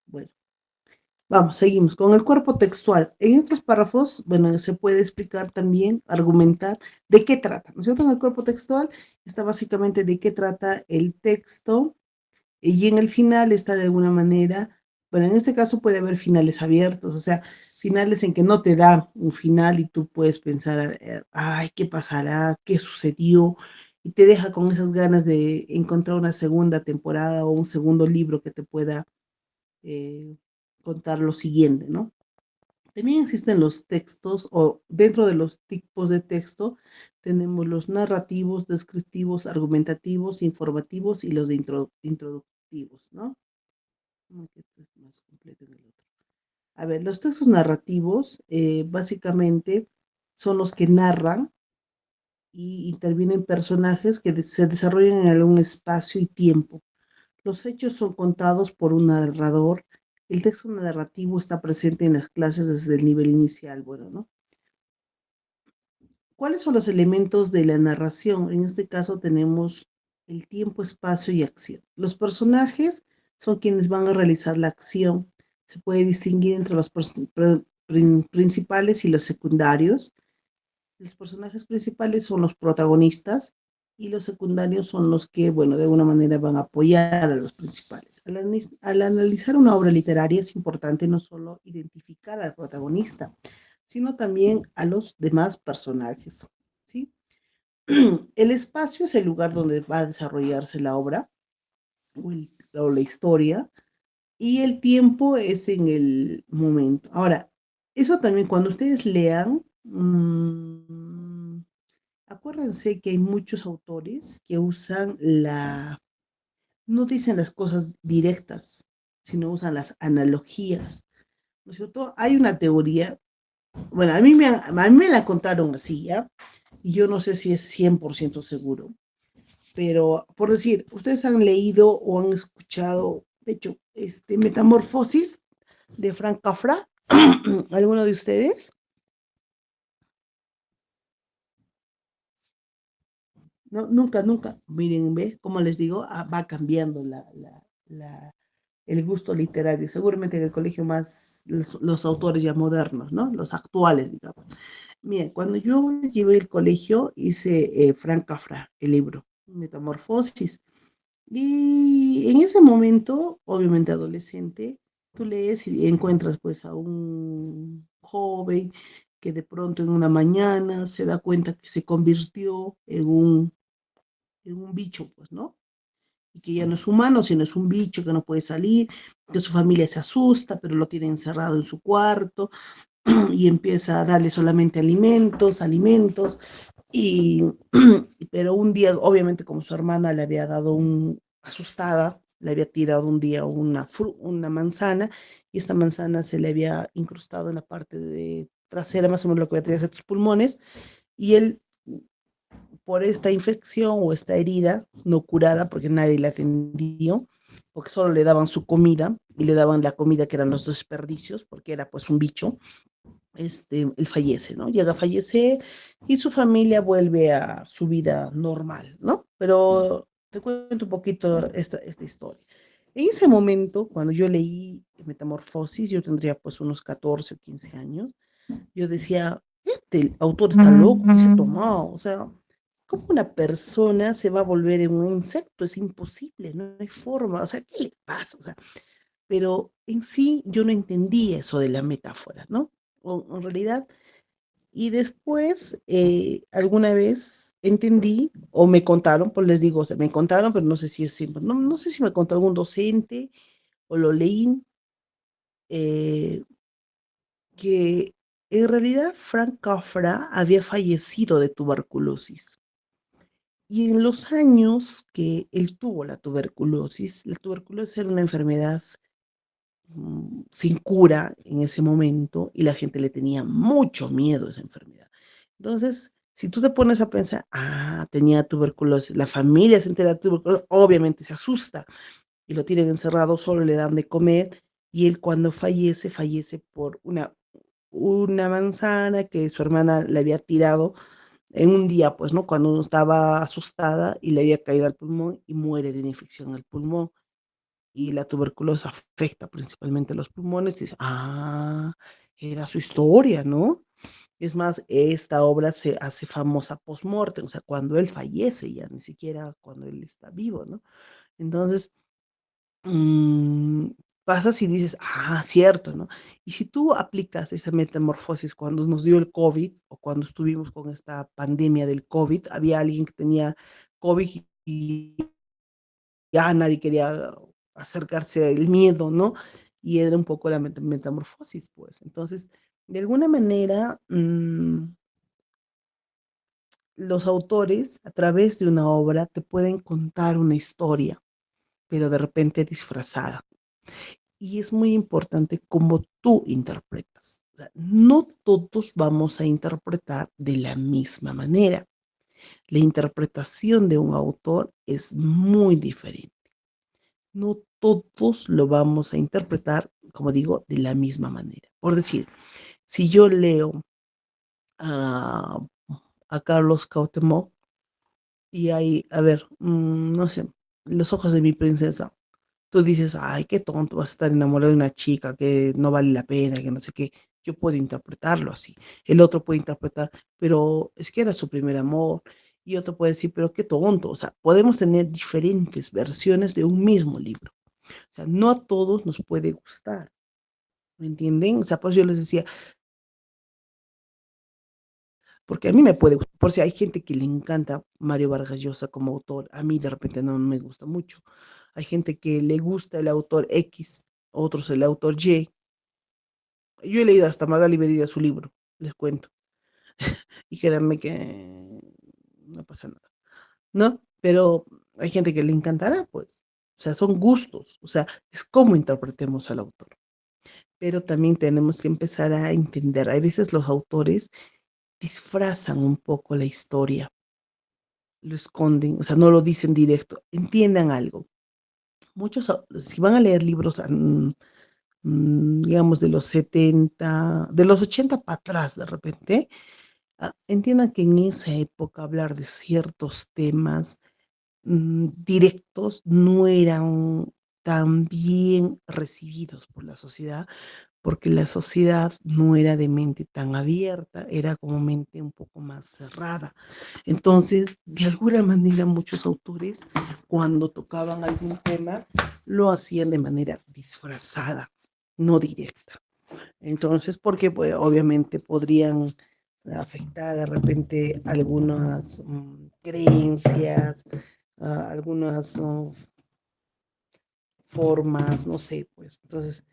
Bueno, vamos, seguimos con el cuerpo textual. En estos párrafos, bueno, se puede explicar también, argumentar de qué trata, ¿no es cierto? En el cuerpo textual está básicamente de qué trata el texto y en el final está de alguna manera, bueno, en este caso puede haber finales abiertos, o sea, finales en que no te da un final y tú puedes pensar, ay, ¿qué pasará? ¿Qué sucedió? Y te deja con esas ganas de encontrar una segunda temporada o un segundo libro que te pueda eh, contar lo siguiente, ¿no? También existen los textos o dentro de los tipos de texto tenemos los narrativos, descriptivos, argumentativos, informativos y los de introductivos, ¿no? Que este es más completo en el otro. A ver, los textos narrativos básicamente son los que narran y intervienen personajes que se desarrollan en algún espacio y tiempo. Los hechos son contados por un narrador. El texto narrativo está presente en las clases desde el nivel inicial, bueno, ¿no? ¿Cuáles son los elementos de la narración? En este caso tenemos el tiempo, espacio y acción. Los personajes son quienes van a realizar la acción. Se puede distinguir entre los principales y los secundarios. Los personajes principales son los protagonistas y los secundarios son los que, bueno, de alguna manera van a apoyar a los principales. Al analizar una obra literaria es importante no solo identificar al protagonista, sino también a los demás personajes, ¿sí? El espacio es el lugar donde va a desarrollarse la obra o la historia, y el tiempo es en el momento. Ahora, eso también cuando ustedes lean, acuérdense que hay muchos autores que no dicen las cosas directas, sino usan las analogías, ¿no es cierto? Hay una teoría, bueno, a mí me la contaron así, ¿ya? Y yo no sé si es 100% seguro, pero por decir, ustedes han leído o han escuchado, de hecho, Metamorfosis de Frank Kafka, ¿alguno de ustedes? No, nunca, nunca. Miren, ve, como les digo, va cambiando el gusto literario. Seguramente en el colegio más los autores ya modernos, ¿no? Los actuales, digamos. Mira, cuando yo llevé el colegio, hice Frank Kafka, el libro, Metamorfosis. Y en ese momento, obviamente adolescente, tú lees y encuentras pues a un joven que de pronto en una mañana se da cuenta que se convirtió en un bicho, pues, ¿no? Y que ya no es humano, sino es un bicho que no puede salir, que su familia se asusta, pero lo tiene encerrado en su cuarto y empieza a darle solamente alimentos, y, pero un día, obviamente como su hermana le había dado asustada, le había tirado un día una manzana, y esta manzana se le había incrustado en la parte de trasera, más o menos lo que voy a tener tus pulmones, y él por esta infección o esta herida no curada, porque nadie la atendió, porque solo le daban su comida y le daban la comida que eran los desperdicios, porque era pues un bicho, él fallece, ¿no? Llega a fallecer y su familia vuelve a su vida normal, ¿no? Pero te cuento un poquito esta historia. En ese momento, cuando yo leí Metamorfosis, yo tendría pues unos 14 o 15 años, yo decía, este autor está loco, ¿qué se ha tomado? O sea, ¿cómo una persona se va a volver en un insecto? Es imposible, no hay forma, o sea, ¿qué le pasa? O sea, pero en sí yo no entendí eso de la metáfora, ¿no? O, en realidad, y después alguna vez entendí o me contaron, pues les digo, o sea, me contaron, pero no sé si es siempre, no, no sé si me contó algún docente o lo leí, eh, que en realidad Frank Kafka había fallecido de tuberculosis. Y en los años que él tuvo la tuberculosis era una enfermedad sin cura en ese momento y la gente le tenía mucho miedo a esa enfermedad. Entonces, si tú te pones a pensar, tenía tuberculosis, la familia se entera de tuberculosis, obviamente se asusta y lo tienen encerrado, solo le dan de comer y él cuando fallece, fallece por una manzana que su hermana le había tirado en un día, pues, ¿no? Cuando uno estaba asustada y le había caído al pulmón y muere de una infección al pulmón. Y la tuberculosis afecta principalmente los pulmones. Dice, era su historia, ¿no? Es más, esta obra se hace famosa post-mortem, o sea, cuando él fallece, ya ni siquiera cuando él está vivo, ¿no? Entonces, mm, pasas y dices, cierto, ¿no? Y si tú aplicas esa metamorfosis cuando nos dio el COVID o cuando estuvimos con esta pandemia del COVID, había alguien que tenía COVID y ya nadie quería acercarse al miedo, ¿no? Y era un poco la metamorfosis, pues. Entonces, de alguna manera, los autores, a través de una obra, te pueden contar una historia, pero de repente disfrazada. Y es muy importante cómo tú interpretas. O sea, no todos vamos a interpretar de la misma manera. La interpretación de un autor es muy diferente. No todos lo vamos a interpretar, como digo, de la misma manera. Por decir, si yo leo a, a Carlos Cuauhtémoc y hay, a ver, no sé, Los ojos de mi princesa, tú dices, ay, qué tonto, vas a estar enamorado de una chica que no vale la pena, que no sé qué. Yo puedo interpretarlo así. El otro puede interpretar, pero es que era su primer amor. Y otro puede decir, pero qué tonto. O sea, podemos tener diferentes versiones de un mismo libro. O sea, no a todos nos puede gustar, ¿me entienden? O sea, pues yo les decía, porque a mí me puede gustar, por si hay gente que le encanta Mario Vargas Llosa como autor, a mí de repente no me gusta mucho. Hay gente que le gusta el autor X, otros el autor Y. Yo he leído hasta Magali Medida su libro, les cuento, y créanme que no pasa nada, ¿no? Pero hay gente que le encantará, pues. O sea, son gustos, o sea, es cómo interpretemos al autor. Pero también tenemos que empezar a entender, a veces los autores disfrazan un poco la historia, lo esconden, o sea, no lo dicen directo, entiendan algo. Muchos, si van a leer libros, digamos, de los 70, de los 80 para atrás de repente, entiendan que en esa época hablar de ciertos temas directos no eran tan bien recibidos por la sociedad porque la sociedad no era de mente tan abierta, era como mente un poco más cerrada. Entonces, de alguna manera, muchos autores, cuando tocaban algún tema, lo hacían de manera disfrazada, no directa. Entonces, porque pues, obviamente podrían afectar de repente algunas creencias, algunas formas, no sé, pues. Entonces,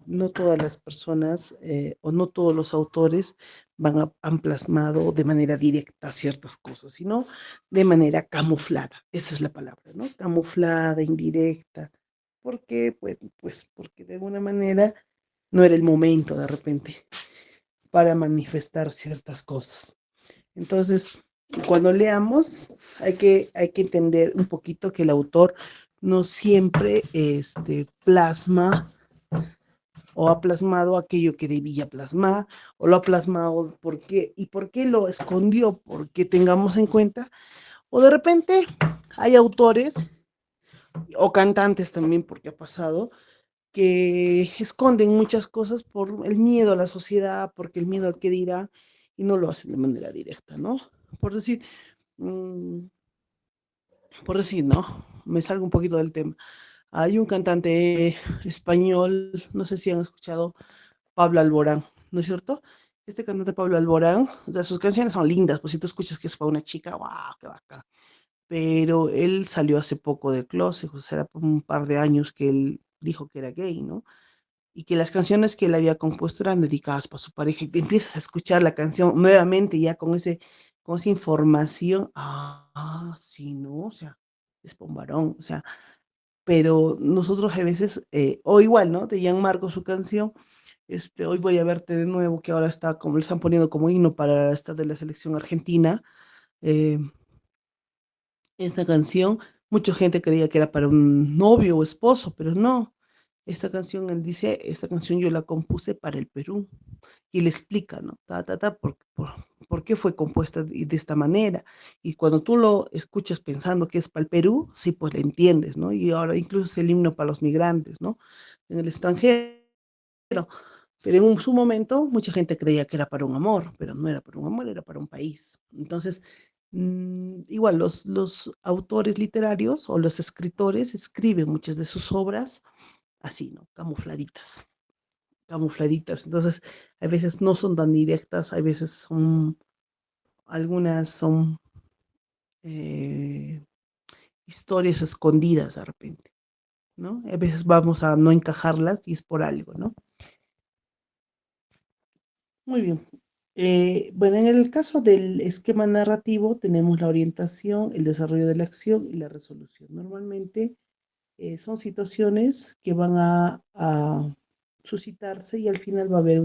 no todas las personas o no todos los autores han plasmado de manera directa ciertas cosas, sino de manera camuflada. Esa es la palabra, ¿no? Camuflada, indirecta. ¿Por qué? Pues porque de alguna manera no era el momento de repente para manifestar ciertas cosas. Entonces, cuando leamos, hay que entender un poquito que el autor no siempre plasma o ha plasmado aquello que debía plasmar, o lo ha plasmado por qué lo escondió, porque tengamos en cuenta, o de repente hay autores o cantantes también, porque ha pasado, que esconden muchas cosas por el miedo a la sociedad, porque el miedo al que dirá, y no lo hacen de manera directa, ¿no? Por decir, mm, por decir, ¿no? Me salgo un poquito del tema. Hay un cantante español, no sé si han escuchado, Pablo Alborán, ¿no es cierto? Este cantante Pablo Alborán, o sea, sus canciones son lindas, pues si tú escuchas que es para una chica, ¡wow! ¡Qué bacán! Pero él salió hace poco de closet, o sea, por un par de años que él dijo que era gay, ¿no? Y que las canciones que él había compuesto eran dedicadas para su pareja, y te empiezas a escuchar la canción nuevamente ya con esa información, sí, ¿no? O sea, es un varón, o sea, pero nosotros a veces, o igual, ¿no? De Gianmarco su canción, Hoy voy a verte de nuevo, que ahora está como, le están poniendo como himno para esta de la selección argentina, eh, esta canción, mucha gente creía que era para un novio o esposo, pero no. Esta canción, él dice, esta canción yo la compuse para el Perú. Y le explica, ¿no? Por qué fue compuesta de esta manera. Y cuando tú lo escuchas pensando que es para el Perú, sí, pues le entiendes, ¿no? Y ahora incluso es el himno para los migrantes, ¿no? En el extranjero. Pero en su momento mucha gente creía que era para un amor, pero no era para un amor, era para un país. Entonces, igual los autores literarios o los escritores escriben muchas de sus obras así, ¿no? Camufladitas, camufladitas. Entonces, a veces no son tan directas, a veces algunas son eh, historias escondidas de repente, ¿no? A veces vamos a no encajarlas y es por algo, ¿no? Muy bien. Bueno, en el caso del esquema narrativo tenemos la orientación, el desarrollo de la acción y la resolución. Normalmente son situaciones que van a suscitarse y al final va a haber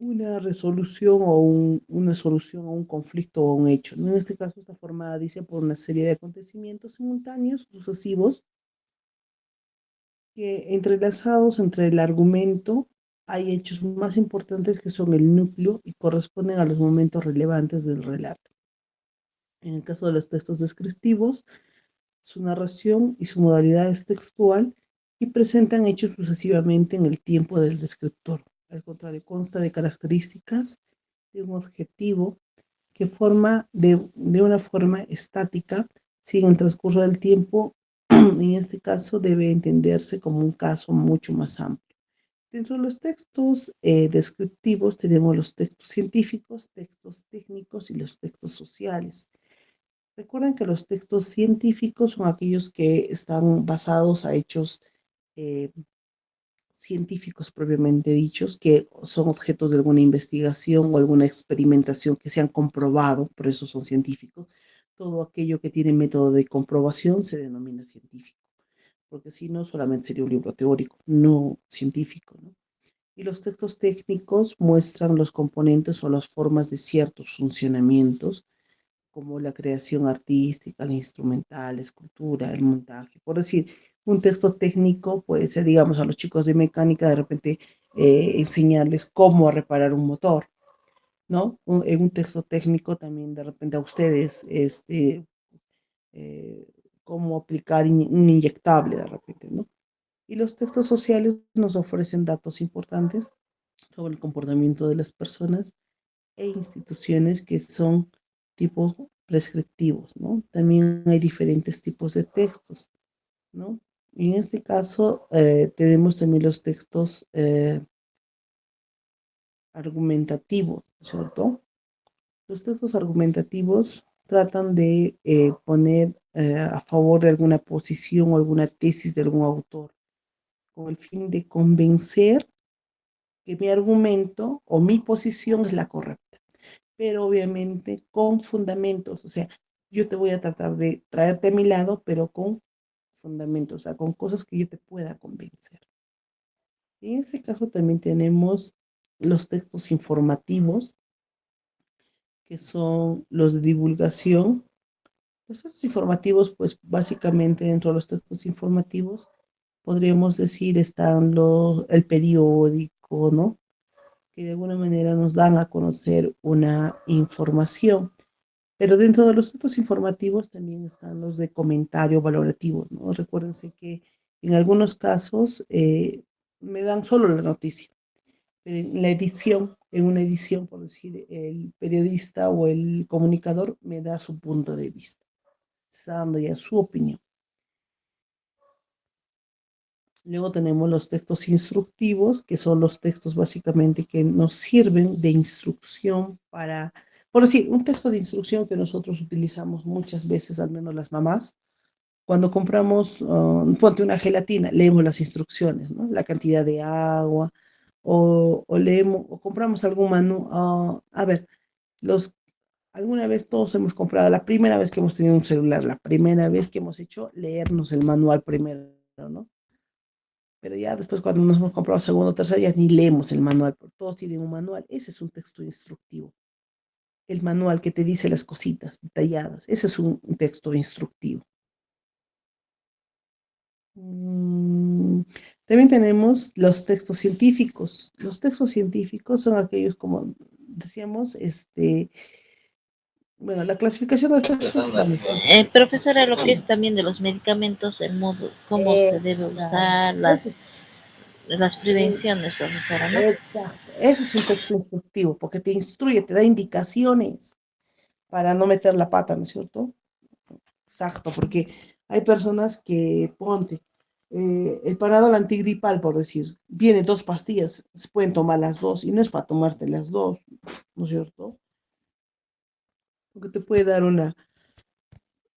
una resolución o una solución a un conflicto o a un hecho, ¿no? En este caso está formada, dice, por una serie de acontecimientos simultáneos, sucesivos, que entrelazados entre el argumento hay hechos más importantes que son el núcleo y corresponden a los momentos relevantes del relato. En el caso de los textos descriptivos, su narración y su modalidad es textual y presentan hechos sucesivamente en el tiempo del descriptor. Al contrario, consta de características de un objetivo que forma de una forma estática, sigue el transcurso del tiempo. En este caso debe entenderse como un caso mucho más amplio. Dentro de los textos descriptivos tenemos los textos científicos, textos técnicos y los textos sociales. Recuerden que los textos científicos son aquellos que están basados a hechos eh, científicos propiamente dichos, que son objetos de alguna investigación o alguna experimentación que se han comprobado, por eso son científicos. Todo aquello que tiene método de comprobación se denomina científico, porque si no, solamente sería un libro teórico, no científico, ¿no? Y los textos técnicos muestran los componentes o las formas de ciertos funcionamientos, como la creación artística, la instrumental, la escultura, el montaje. Por decir, un texto técnico puede ser, digamos, a los chicos de mecánica, de repente enseñarles cómo reparar un motor, ¿no? En un texto técnico también de repente a ustedes, eh, cómo aplicar un inyectable de repente, ¿no? Y los textos sociales nos ofrecen datos importantes sobre el comportamiento de las personas e instituciones que son tipos prescriptivos, ¿no? También hay diferentes tipos de textos, ¿no? Y en este caso tenemos también los textos argumentativos, ¿cierto? Los textos argumentativos tratan de poner a favor de alguna posición o alguna tesis de algún autor, con el fin de convencer que mi argumento o mi posición es la correcta, pero obviamente con fundamentos. O sea, yo te voy a tratar de traerte a mi lado, pero con fundamentos, o sea, con cosas que yo te pueda convencer. En este caso también tenemos los textos informativos, que son los de divulgación. Los textos informativos, pues básicamente dentro de los textos informativos, podríamos decir, están el periódico, ¿no? Que de alguna manera nos dan a conocer una información. Pero dentro de los textos informativos también están los de comentario valorativo, ¿no? Recuérdense que en algunos casos me dan solo la noticia. En la edición, en una edición, por decir, el periodista o el comunicador me da su punto de vista, está dando ya su opinión. Luego tenemos los textos instructivos, que son los textos básicamente que nos sirven de instrucción para, por decir, un texto de instrucción que nosotros utilizamos muchas veces, al menos las mamás, cuando compramos, ponte una gelatina, leemos las instrucciones, ¿no? La cantidad de agua, o leemos, o compramos algún manual, a ver, los, alguna vez todos hemos comprado, la primera vez que hemos tenido un celular, la primera vez que hemos hecho leernos el manual primero, ¿no? Pero ya después cuando nos hemos comprado segundo o tercero, ya ni leemos el manual, porque todos tienen un manual. Ese es un texto instructivo. El manual que te dice las cositas detalladas. Ese es un texto instructivo. También tenemos los textos científicos. Los textos científicos son aquellos, como decíamos, bueno, la clasificación de textos es la misma. Profesora, lo que es también de los medicamentos, el modo, cómo se debe usar, Exacto. las prevenciones, profesora, ¿no? Exacto. Ese es un texto instructivo, porque te instruye, te da indicaciones para no meter la pata, ¿no es cierto? Exacto, porque hay personas que, ponte, el Panadol antigripal, por decir, viene dos pastillas, se pueden tomar las dos y no es para tomarte las dos, ¿no es cierto? Porque te puede dar una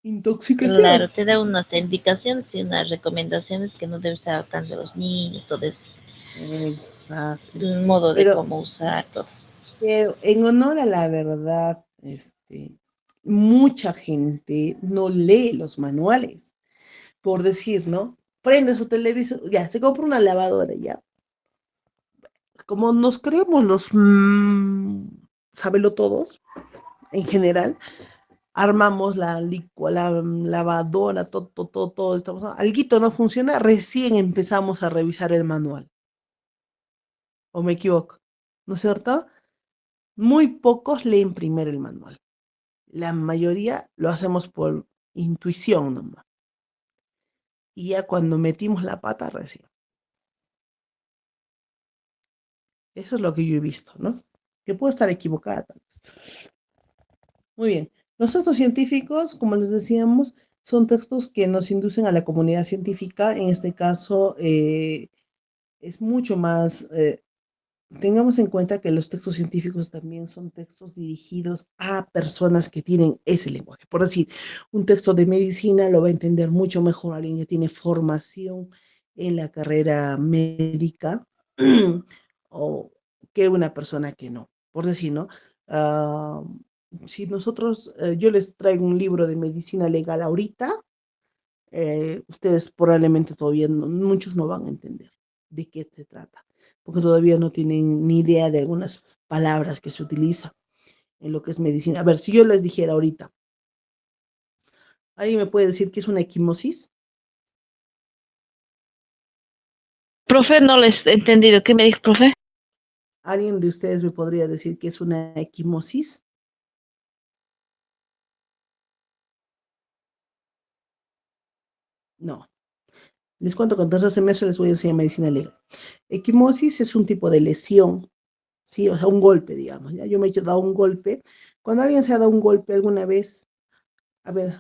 intoxicación. Claro, te da unas indicaciones y unas recomendaciones que no debe estar al tanto de los niños, todo eso, Exacto. el modo de Pero cómo usar, todo. en honor a la verdad, mucha gente no lee los manuales, por decir, ¿no? Prende su televisor, ya, se compra una lavadora, ya. Como nos creemos los sábelo todos, en general, armamos la lavadora, todo, estamos, alguito no funciona, recién empezamos a revisar el manual, o me equivoco, ¿no es cierto? Muy pocos leen primero el manual. La mayoría lo hacemos por intuición nomás. Y ya cuando metimos la pata recién. Eso es lo que yo he visto, ¿no? Que puedo estar equivocada tal vez. Muy bien. Los textos científicos, como les decíamos, son textos que nos inducen a la comunidad científica. En este caso, es mucho más. Tengamos en cuenta que los textos científicos también son textos dirigidos a personas que tienen ese lenguaje. Por decir, un texto de medicina lo va a entender mucho mejor alguien que tiene formación en la carrera médica o que una persona que no. Por decir, ¿no? Ah, si nosotros, yo les traigo un libro de medicina legal ahorita, ustedes probablemente todavía muchos no van a entender de qué se trata, porque todavía no tienen ni idea de algunas palabras que se utilizan en lo que es medicina. A ver, si yo les dijera ahorita, ¿alguien me puede decir qué es una equimosis? Profe, no les he entendido. ¿Qué me dijo, profe? ¿Alguien de ustedes me podría decir qué es una equimosis? No. Les cuento que en tercer semestre les voy a enseñar medicina legal. Equimosis es un tipo de lesión, ¿sí? O sea, un golpe, digamos. ¿Ya? Yo me he dado un golpe. Cuando alguien se ha dado un golpe alguna vez, a ver,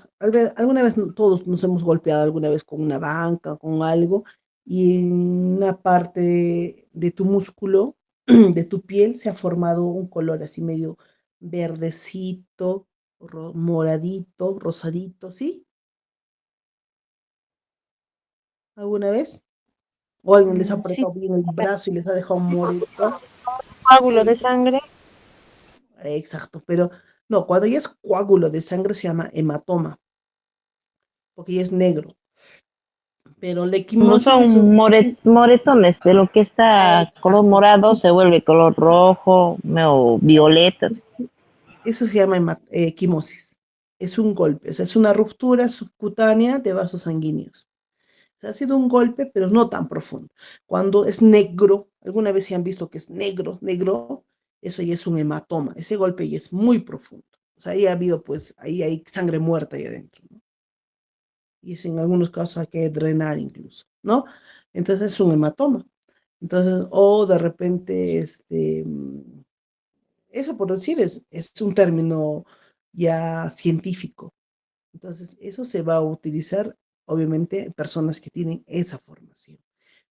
alguna vez todos nos hemos golpeado alguna vez con una banca, con algo, y en una parte de tu músculo, de tu piel, se ha formado un color así medio verdecito, moradito, rosadito, ¿sí? ¿Alguna vez? O alguien les ha Sí, apretado bien el brazo y les ha dejado moreto. coágulo de Eso, sangre. exacto, pero no, cuando ya es coágulo de sangre se llama hematoma, porque ya es negro. Pero la No equimosis es son moretones, de lo que está color exacto, morado sí, se vuelve color rojo o violeta. eso se llama equimosis. Es un golpe, o sea, es una ruptura subcutánea de vasos sanguíneos. O sea, ha sido un golpe, pero no tan profundo. Cuando es negro, alguna vez se han visto que es negro, negro, eso ya es un hematoma. Ese golpe ya es muy profundo. sea, ahí ha habido, pues, ahí hay sangre muerta ahí adentro, ¿no? Y eso en algunos casos hay que drenar incluso, ¿no? Entonces es un hematoma. Entonces, o de repente, eso por decir es un término ya científico. Entonces, eso se va a utilizar, obviamente, en personas que tienen esa formación.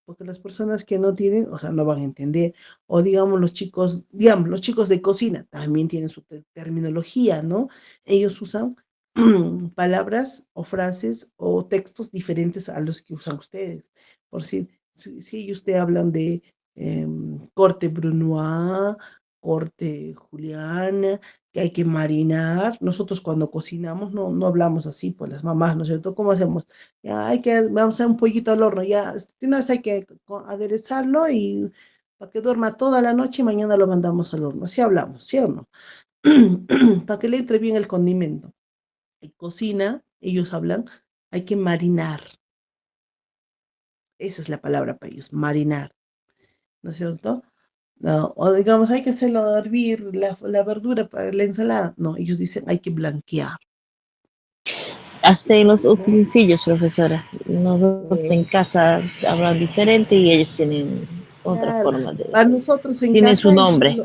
Porque las personas que no tienen, o sea, no van a entender. O digamos, los chicos de cocina también tienen su terminología, ¿no? Ellos usan palabras o frases o textos diferentes a los que usan ustedes. Por si usted hablan de corte brunoise, corte juliana, que hay que marinar. Nosotros cuando cocinamos no hablamos así, pues las mamás, ¿no es cierto? ¿Cómo hacemos? Ya vamos a hacer un pollito al horno, ya, de una vez hay que aderezarlo y para que duerma toda la noche y mañana lo mandamos al horno. Así hablamos, ¿sí o no? Para que le entre bien el condimento. En cocina, ellos hablan, hay que marinar. Esa es la palabra para ellos, marinar, ¿no es cierto? No, o digamos, hay que hacerlo hervir la verdura para la ensalada. No, ellos dicen, hay que blanquear. Hasta en los ¿No? utensilios, profesora. Nosotros en Eh, casa hablan diferente y ellos tienen otra Claro, forma de... para nosotros en Tienen su casa nombre.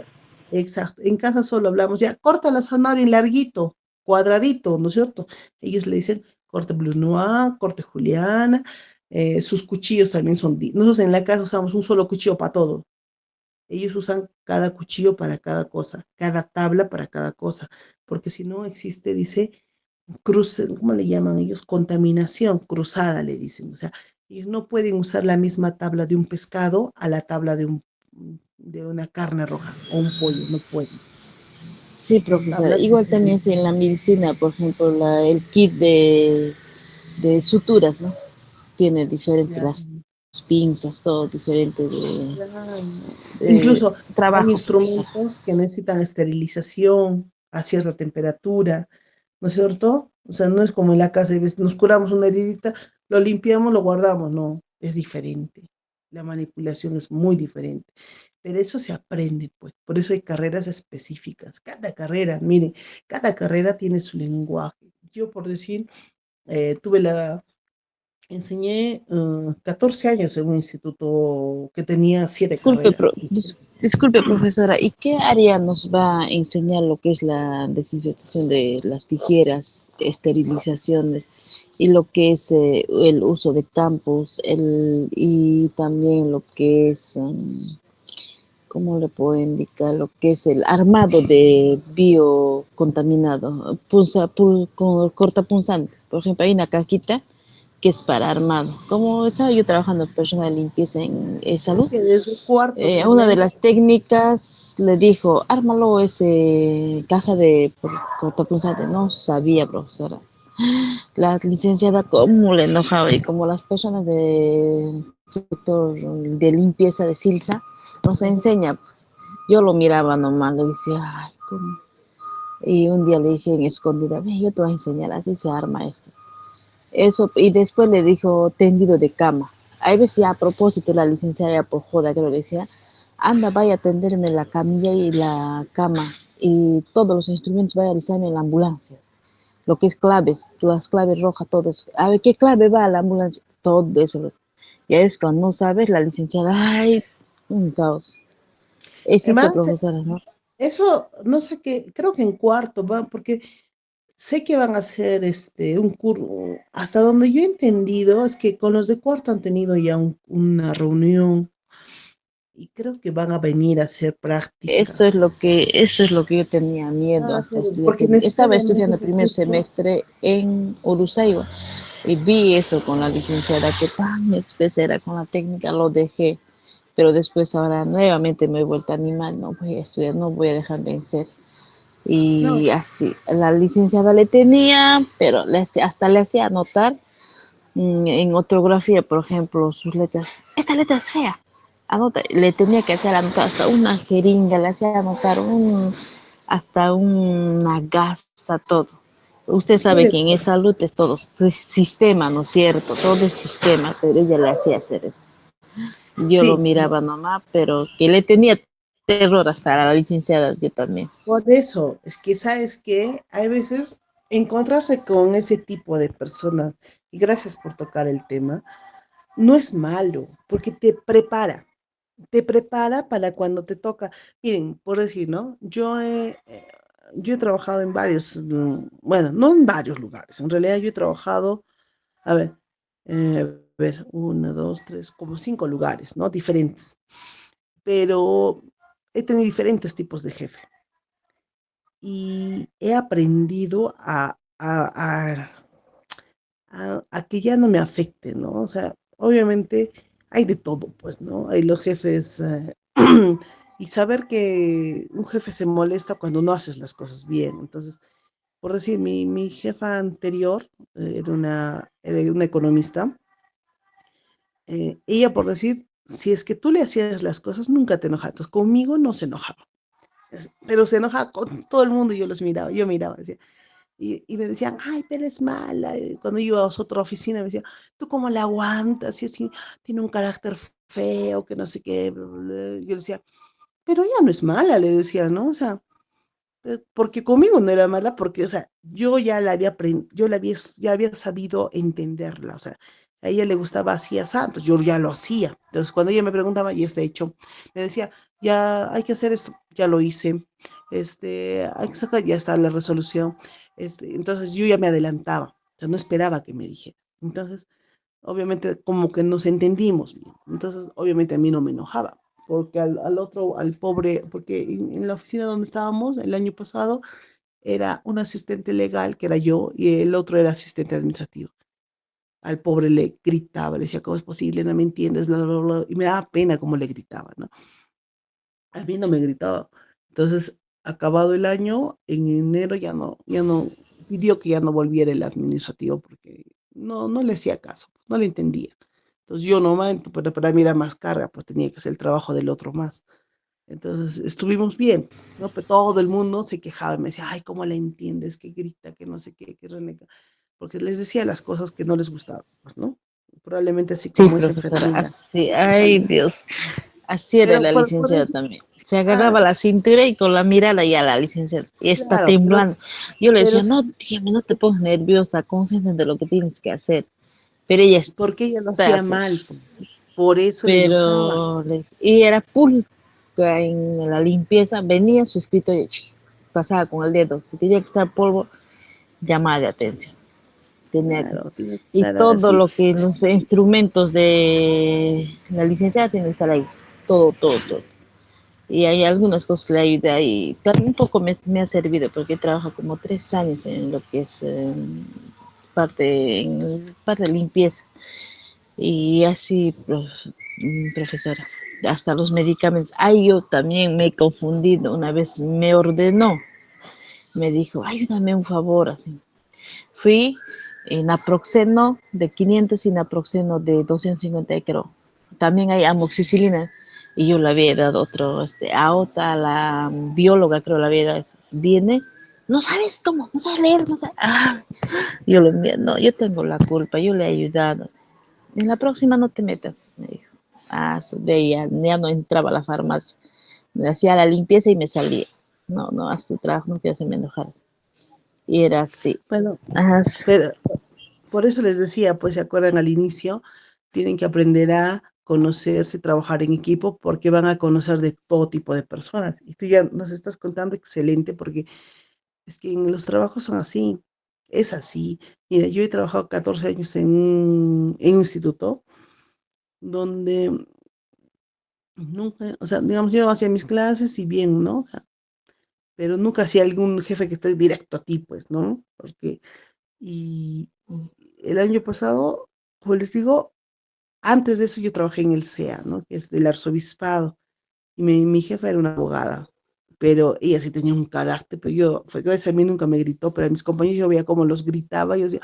exacto, en casa solo hablamos, ya, corta la zanahoria en larguito, cuadradito, ¿no es cierto? Ellos le dicen corte bleu noir, corte juliana, sus cuchillos también nosotros en la casa usamos un solo cuchillo para todo. Ellos usan cada cuchillo para cada cosa, cada tabla para cada cosa, porque si no existe, dice, ¿cómo le llaman ellos? Contaminación cruzada, le dicen. O sea, ellos no pueden usar la misma tabla de un pescado a la tabla de una carne roja o un pollo, no pueden. Sí, Son profesora. tablas Igual también diferentes. sí, en la medicina, por ejemplo, el kit de suturas, ¿no? Tiene diferentes, Claro, las pinzas, todo diferente claro. de Incluso hay trabajo, profesora. instrumentos que necesitan esterilización a cierta temperatura, ¿no es cierto? O sea, no es como en la casa, nos curamos una heridita, lo limpiamos, lo guardamos, no, es diferente. La manipulación es muy diferente. Pero eso se aprende, pues. Por eso hay carreras específicas. Cada carrera, miren, cada carrera tiene su lenguaje. Yo, por decir, tuve enseñé 14 años en un instituto que tenía 7 Disculpe, carreras. disculpe, profesora, ¿y qué área nos va a enseñar lo que es la desinfectación de las tijeras, esterilizaciones y lo que es el uso de campos y también lo que es, ¿cómo le puedo indicar? Lo que es el armado de biocontaminado, cortapunzante? Por ejemplo, hay una cajita que es para armado. Como estaba yo trabajando en personal de limpieza en salud, Que desde cuarto una de seguramente. las técnicas le dijo, ármalo ese caja de cortapunzante. No sabía, profesora. La licenciada, cómo le enojaba y como las personas del sector de limpieza de Silsa nos enseña, yo lo miraba nomás, le decía, ay, ¿cómo? Y un día le dije en escondida, ve, yo te voy a enseñar, así se arma esto. Eso, y después le dijo tendido de cama. Hay veces ya a propósito la licenciada ya por joda que lo decía, anda, vaya a tenderme la camilla y la cama y todos los instrumentos vaya a alistarme en la ambulancia. Lo que es claves, las claves rojas, todo eso. A ver, ¿qué clave va a la ambulancia? Todo eso. Ya es cuando no sabes, la licenciada, ay, un caos. Existe, Además, profesora, ¿no? eso, no sé qué, creo que en cuarto va, porque sé que van a hacer un curso. Hasta donde yo he entendido es que con los de cuarto han tenido ya una reunión y creo que van a venir a hacer prácticas. Eso es lo que yo tenía miedo Ah, hasta claro, estudiar porque técnico. Estaba necesariamente estudiando el ese primer curso, semestre en Urusaiwa y vi eso con la licenciada que tan espesa era con la técnica, lo dejé. Pero después ahora nuevamente me he vuelto a animar, no voy a estudiar, no voy a dejar vencer. no, Y así, la licenciada le tenía, pero hasta le hacía anotar en ortografía, por ejemplo, sus letras. Esta letra es fea. Anota, le tenía que hacer anotar hasta una jeringa, le hacía anotar hasta una gasa, todo. Usted sabe mire, que en pues, salud es todo sistema, ¿no es cierto? Todo es sistema, pero ella le hacía hacer eso. Yo lo sí, miraba nomás, pero que le tenía terror hasta la licenciada, yo también. Por eso, es que sabes que hay veces encontrarse con ese tipo de personas, y gracias por tocar el tema, no es malo, porque te prepara para cuando te toca. Miren, por decir, ¿no? Yo he trabajado en varios, bueno, no en varios lugares, en realidad yo he trabajado, a ver, uno, dos, tres, como 5 lugares, ¿no? Diferentes, pero he tenido diferentes tipos de jefe y he aprendido a que ya no me afecte, ¿no? O sea, obviamente hay de todo, pues, ¿no? Hay los jefes, y saber que un jefe se molesta cuando no haces las cosas bien. Entonces, por decir, mi jefa anterior era una economista. Ella, por decir, si es que tú le hacías las cosas, nunca te enojaba. Entonces, conmigo no se enojaba. Pero se enojaba con todo el mundo y yo miraba, decía, y me decían, ay, pero es mala. Y cuando yo iba a otra oficina, me decía, ¿tú cómo la aguantas? Y así, tiene un carácter feo, que no sé qué. Bla, bla, bla. Yo le decía, pero ella no es mala, le decía, ¿no? O sea, porque conmigo no era mala, porque, o sea, yo ya la había ya había sabido entenderla, o sea, a ella le gustaba así a Santos, yo ya lo hacía. Entonces, cuando ella me preguntaba, y de hecho, me decía, ya hay que hacer esto, ya lo hice, hay que sacar, ya está la resolución. Entonces yo ya me adelantaba, o sea, no esperaba que me dijera. Entonces, obviamente, como que nos entendimos bien. Entonces, obviamente a mí no me enojaba, porque al otro, al pobre, porque en la oficina donde estábamos el año pasado era un asistente legal, que era yo, y el otro era asistente administrativo. Al pobre le gritaba, le decía, ¿cómo es posible? No me entiendes, bla, bla, bla. Y me daba pena cómo le gritaba, ¿no? A mí no me gritaba. Entonces, acabado el año, en enero ya no, pidió que ya no volviera el administrativo porque no le hacía caso, no le entendía. Entonces yo no, pero para mí era más carga, pues tenía que hacer el trabajo del otro más. Entonces estuvimos bien, ¿no? Pero todo el mundo se quejaba y me decía, ay, ¿cómo la entiendes? Que grita, que no sé qué, que renega. Porque les decía las cosas que no les gustaban, pues, ¿no? Probablemente así Sí, como esa profesora, enfermera. así, Esa ay Dios, así era Pero la por licenciada eso, también. Se agarraba claro, la cintura y con la mirada ya la licenciada, y está claro, temblando. Yo le pero decía, no, dígame, no te pongas nerviosa, concéntrate en lo que tienes que hacer. Pero ella porque ella lo está, hacía mal, pues, por eso le enojaba. y era pulca en la limpieza, venía su escrito y pasaba con el dedo. Si tenía que estar polvo, llamada de atención. Tenía que, Claro, tiene que y estar todo así. lo que los instrumentos de la licenciada tienen que estar ahí, todo, todo, todo. Y hay algunas cosas que le ayuda y también un poco me ha servido porque trabajo como 3 años en lo que es parte de limpieza. Y así, profesora, hasta los medicamentos. Ay, yo también me he confundido. Una vez me ordenó, me dijo, ayúdame un favor. Así. Fui en naproxeno de 500 y naproxeno de 250, creo. También hay amoxicilina. Y yo le había dado otro, a otra, la bióloga creo la había dado. Viene, no sabes cómo, no sabes leer, no sabes. Ah, yo le envié, no, yo tengo la culpa, yo le he ayudado. En la próxima no te metas, me dijo. Ah, de ella, ya no entraba a la farmacia. Me hacía la limpieza y me salía. No, no, haz tu trabajo, no quiero hacerme enojar. Y era así. Bueno, Ah, pero por eso les decía, pues se acuerdan al inicio, tienen que aprender a conocerse, trabajar en equipo, porque van a conocer de todo tipo de personas. Y tú ya nos estás contando excelente, porque es que en los trabajos son así, es así. Mira, yo he trabajado 14 años en un instituto donde nunca, o sea, digamos, yo hacía mis clases y bien, ¿no? O sea, pero nunca hacía algún jefe que esté directo a ti, pues, ¿no? Y el año pasado, pues les digo, antes de eso yo trabajé en el CEA, ¿no? Que es del arzobispado, y mi jefa era una abogada, pero ella sí tenía un carácter, pero gracias a mí nunca me gritó, pero a mis compañeros yo veía cómo los gritaba, y yo decía,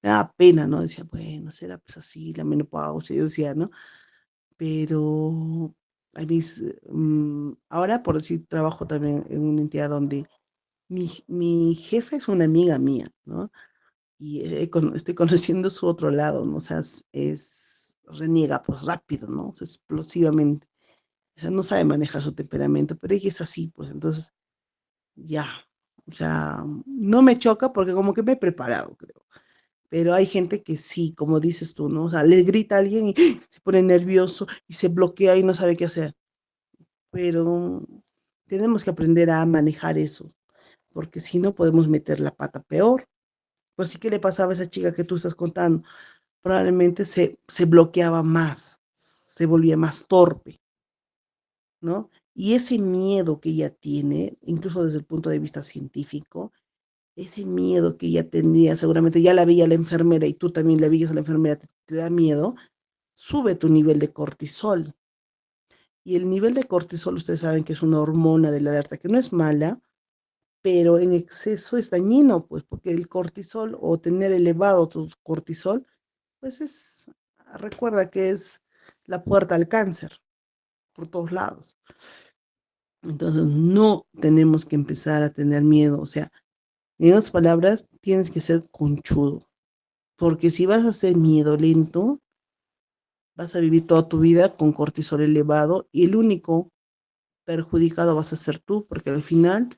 me daba pena, ¿no? Decía, bueno, será pues así, la menopausia, yo decía, ¿no? Pero ahora, por decir, trabajo también en una entidad donde mi jefe es una amiga mía, ¿no? Y estoy conociendo su otro lado, ¿no? O sea, reniega pues rápido, ¿no? O sea, explosivamente. O sea, no sabe manejar su temperamento, pero ella es así, pues entonces ya, o sea, no me choca porque como que me he preparado, creo. Pero hay gente que sí, como dices tú, ¿no? O sea, le grita a alguien y se pone nervioso y se bloquea y no sabe qué hacer. Pero tenemos que aprender a manejar eso, porque si no podemos meter la pata peor. Pues sí, ¿qué le pasaba a esa chica que tú estás contando? Probablemente se bloqueaba más, se volvía más torpe, ¿no? Y ese miedo que ella tiene, incluso desde el punto de vista científico, ese miedo que ella tenía, seguramente ya la veía la enfermera y tú también la veías a la enfermera, te da miedo, sube tu nivel de cortisol. Y el nivel de cortisol, ustedes saben que es una hormona de la alerta que no es mala, pero en exceso es dañino, pues, porque el cortisol o tener elevado tu cortisol, pues recuerda que es la puerta al cáncer por todos lados. Entonces, no tenemos que empezar a tener miedo, o sea, en otras palabras, tienes que ser conchudo, porque si vas a ser miedolento, vas a vivir toda tu vida con cortisol elevado y el único perjudicado vas a ser tú, porque al final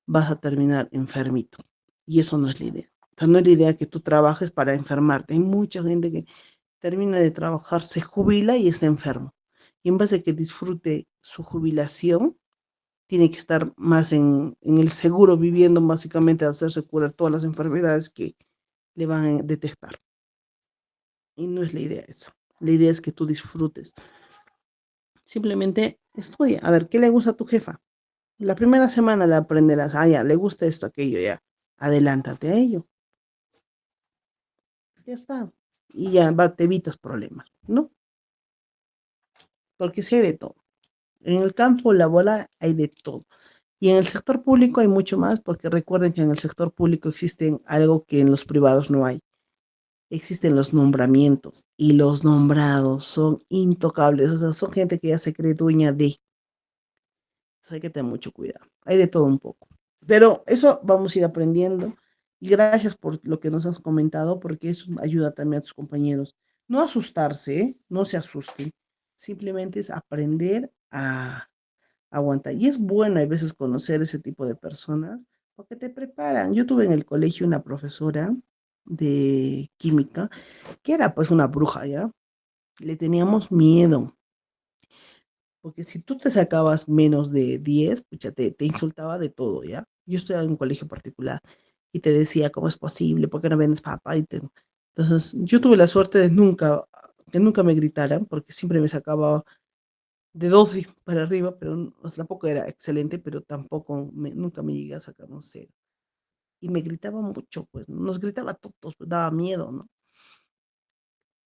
vas a terminar enfermito. Y eso no es la idea. O sea, no es la idea que tú trabajes para enfermarte. Hay mucha gente que termina de trabajar, se jubila y está enfermo. Y en vez de que disfrute su jubilación, tiene que estar más en el seguro viviendo, básicamente a hacerse curar todas las enfermedades que le van a detectar. Y no es la idea esa. La idea es que tú disfrutes. Simplemente estudia. A ver, ¿qué le gusta a tu jefa? La primera semana la aprenderás. Ah, ya, le gusta esto, aquello, ya. Adelántate a ello. Ya está. Y ya te evitas problemas, ¿no? Porque sí hay de todo. En el campo laboral hay de todo. Y en el sector público hay mucho más, porque recuerden que en el sector público existen algo que en los privados no hay. Existen los nombramientos y los nombrados son intocables. O sea, son gente que ya se cree dueña de. Entonces hay que tener mucho cuidado. Hay de todo un poco. Pero eso vamos a ir aprendiendo. Y gracias por lo que nos has comentado, porque eso ayuda también a tus compañeros. No asustarse, ¿eh? No se asusten. Simplemente es aprender a aguantar. Y es bueno a veces conocer ese tipo de personas, porque te preparan. Yo tuve en el colegio una profesora de química, que era pues una bruja, ¿ya? Le teníamos miedo. Porque si tú te sacabas menos de 10 pucha, te insultaba de todo, ¿ya? Yo estudiaba en un colegio particular y te decía, ¿cómo es posible? ¿Por qué no vendes papa? Entonces, yo tuve la suerte de que nunca me gritaran, porque siempre me sacaba de 12 para arriba, pero tampoco era excelente, pero tampoco, nunca me llegué a sacar un cero. Y me gritaba mucho, pues, nos gritaba a todos, pues, daba miedo, ¿no?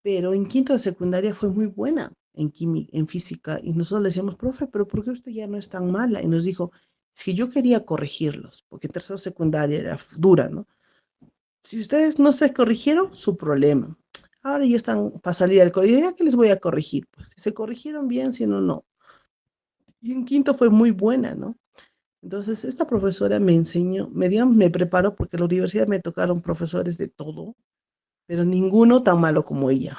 Pero en quinto de secundaria fue muy buena en física y nosotros le decíamos, profe, pero ¿por qué usted ya no es tan mala? Y nos dijo, es que yo quería corregirlos, porque tercero de secundaria era dura, ¿no? Si ustedes no se corrigieron, su problema. Ahora ya están para salir al colegio, ¿ya que les voy a corregir? Pues si se corrigieron bien, si no, no. Y en quinto fue muy buena, ¿no? Entonces, esta profesora me enseñó, digamos, me preparó porque en la universidad me tocaron profesores de todo, pero ninguno tan malo como ella.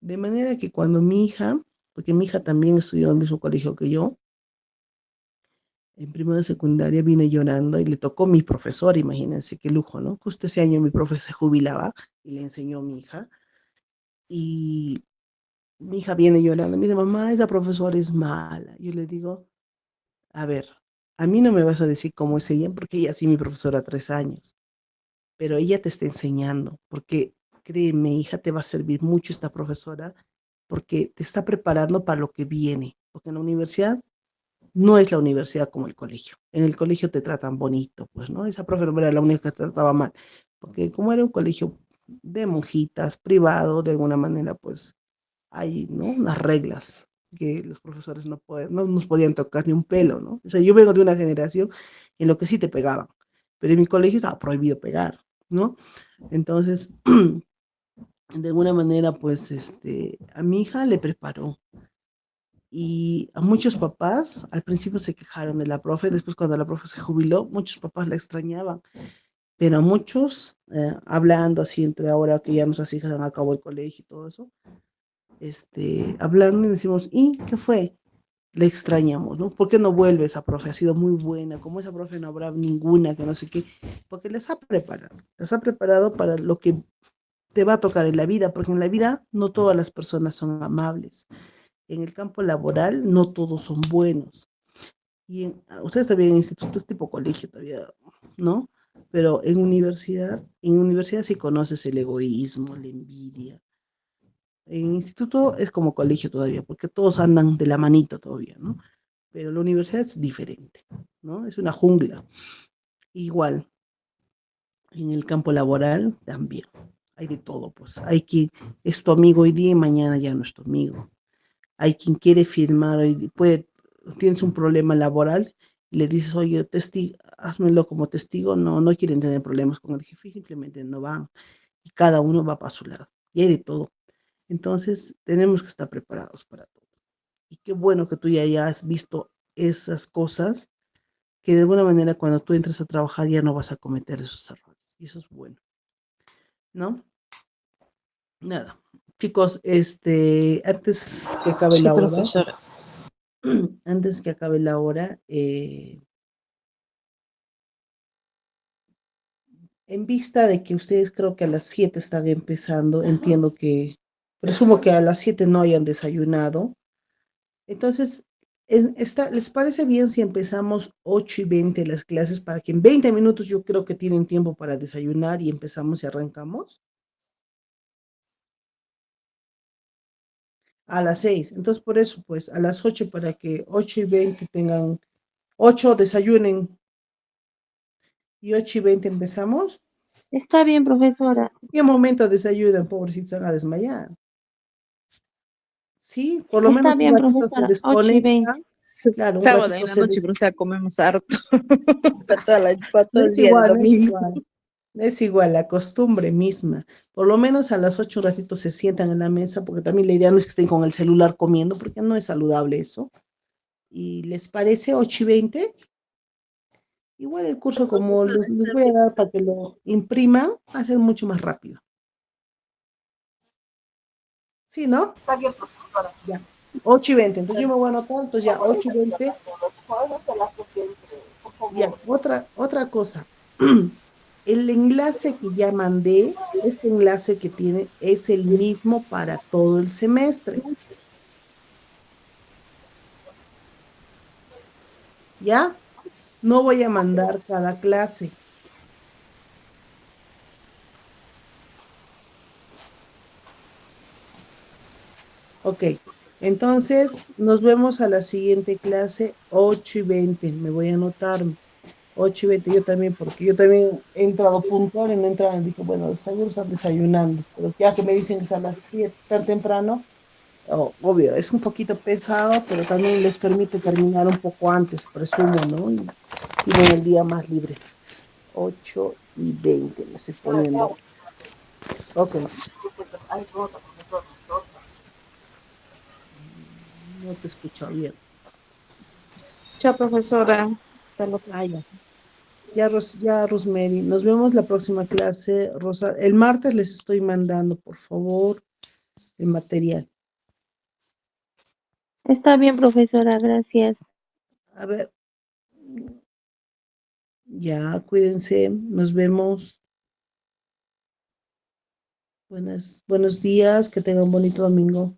De manera que cuando mi hija, porque mi hija también estudió en el mismo colegio que yo, en primero de secundaria vine llorando y le tocó mi profesor, imagínense qué lujo, ¿no? Justo ese año mi profe se jubilaba y le enseñó a mi hija. Y mi hija viene llorando, me dice, mamá, esa profesora es mala. Yo le digo, a ver, a mí no me vas a decir cómo es ella, porque ella sí mi profesora 3 años, pero ella te está enseñando, porque créeme, hija, te va a servir mucho esta profesora, porque te está preparando para lo que viene, porque en la universidad no es la universidad como el colegio. En el colegio te tratan bonito, pues, ¿no? Esa profe no era la única que trataba mal, porque como era un colegio de monjitas, privado, de alguna manera, pues, hay, ¿no? Unas reglas que los profesores no nos podían tocar ni un pelo, ¿no? O sea, yo vengo de una generación en lo que sí te pegaban, pero en mi colegio estaba prohibido pegar, ¿no? Entonces, de alguna manera, pues, a mi hija le preparó. Y a muchos papás al principio se quejaron de la profe, después cuando la profe se jubiló, muchos papás la extrañaban, pero a muchos, hablando así entre ahora que ya nuestras hijas han acabado el colegio y todo eso, hablando y decimos, ¿y qué fue? le extrañamos, ¿no? ¿Por qué no vuelve esa profe? Ha sido muy buena, como esa profe no habrá ninguna, que no sé qué, porque les ha preparado para lo que te va a tocar en la vida, porque en la vida no todas las personas son amables. En el campo laboral no todos son buenos. Ustedes también en institutos tipo colegio todavía, ¿no? Pero en universidad sí conoces el egoísmo, la envidia. En instituto es como colegio todavía, porque todos andan de la manito todavía, ¿no? Pero la universidad es diferente, ¿no? Es una jungla. Igual, en el campo laboral también. Hay de todo, pues. Hay quien es tu amigo hoy día y mañana ya no es tu amigo. Hay quien quiere firmar, tienes un problema laboral y le dices, oye, házmelo como testigo. No, no quieren tener problemas con el jefe, simplemente no van. Y cada uno va para su lado. Y hay de todo. Entonces, tenemos que estar preparados para todo. Y qué bueno que tú ya hayas visto esas cosas, que de alguna manera cuando tú entras a trabajar ya no vas a cometer esos errores. Y eso es bueno, ¿no? Nada. Chicos, antes que acabe Sí, la hora, profesora. antes que acabe la hora, en vista de que ustedes creo que a las 7 están empezando, entiendo que, presumo que a las 7 no hayan desayunado. Entonces, ¿les parece bien si empezamos 8:20 las clases para que en 20 minutos yo creo que tienen tiempo para desayunar y empezamos y arrancamos? A las 6. Entonces, por eso, pues, a las 8 para que 8:20 tengan, 8 desayunen y 8:20 empezamos. Está bien, profesora. ¿En qué momento desayunan, pobrecitos, se van a desmayar? Sí, por lo Está menos un bien, ratito se profesora. 8:20. desconectan. Claro, un Sábado en ratito la se noche, des... profesora, comemos harto para No todo el es día de igual, no es domingo. igual. Es igual, la costumbre misma. Por lo menos a las 8 un ratito se sientan en la mesa, porque también la idea no es que estén con el celular comiendo, porque no es saludable eso. ¿Y les parece 8:20? Igual el curso, como les voy a dar para que lo impriman, va a ser mucho más rápido. ¿Sí, no? Está bien, profesora. Ya. 8:20. Entonces yo me voy a anotar, entonces ya 8:20. Póngase las que siempre, por Ya, favor. otra cosa. El enlace que ya mandé, este enlace que tiene, es el mismo para todo el semestre. ¿Ya? No voy a mandar cada clase. Ok. Entonces, nos vemos a la siguiente clase, 8:20. Me voy a anotar 8:20 yo también, porque yo también he entrado puntual y no entraba. Dije, bueno, seguro están desayunando. Pero ya que me dicen que es a las 7 tan temprano, obvio, es un poquito pesado, pero también les permite terminar un poco antes, presumo, ¿no? Y tienen el día más libre. 8:20 me estoy poniendo. Ok, Hay otra, profesor, otra. no te escucho bien. Chao, profesora. Hasta la otra. Ah, ya. Ya, Rosemary, nos vemos la próxima clase. Rosa, el martes les estoy mandando, por favor, el material. Está bien, profesora. Gracias. A ver, ya, cuídense, nos vemos. Buenos días, que tengan un bonito domingo.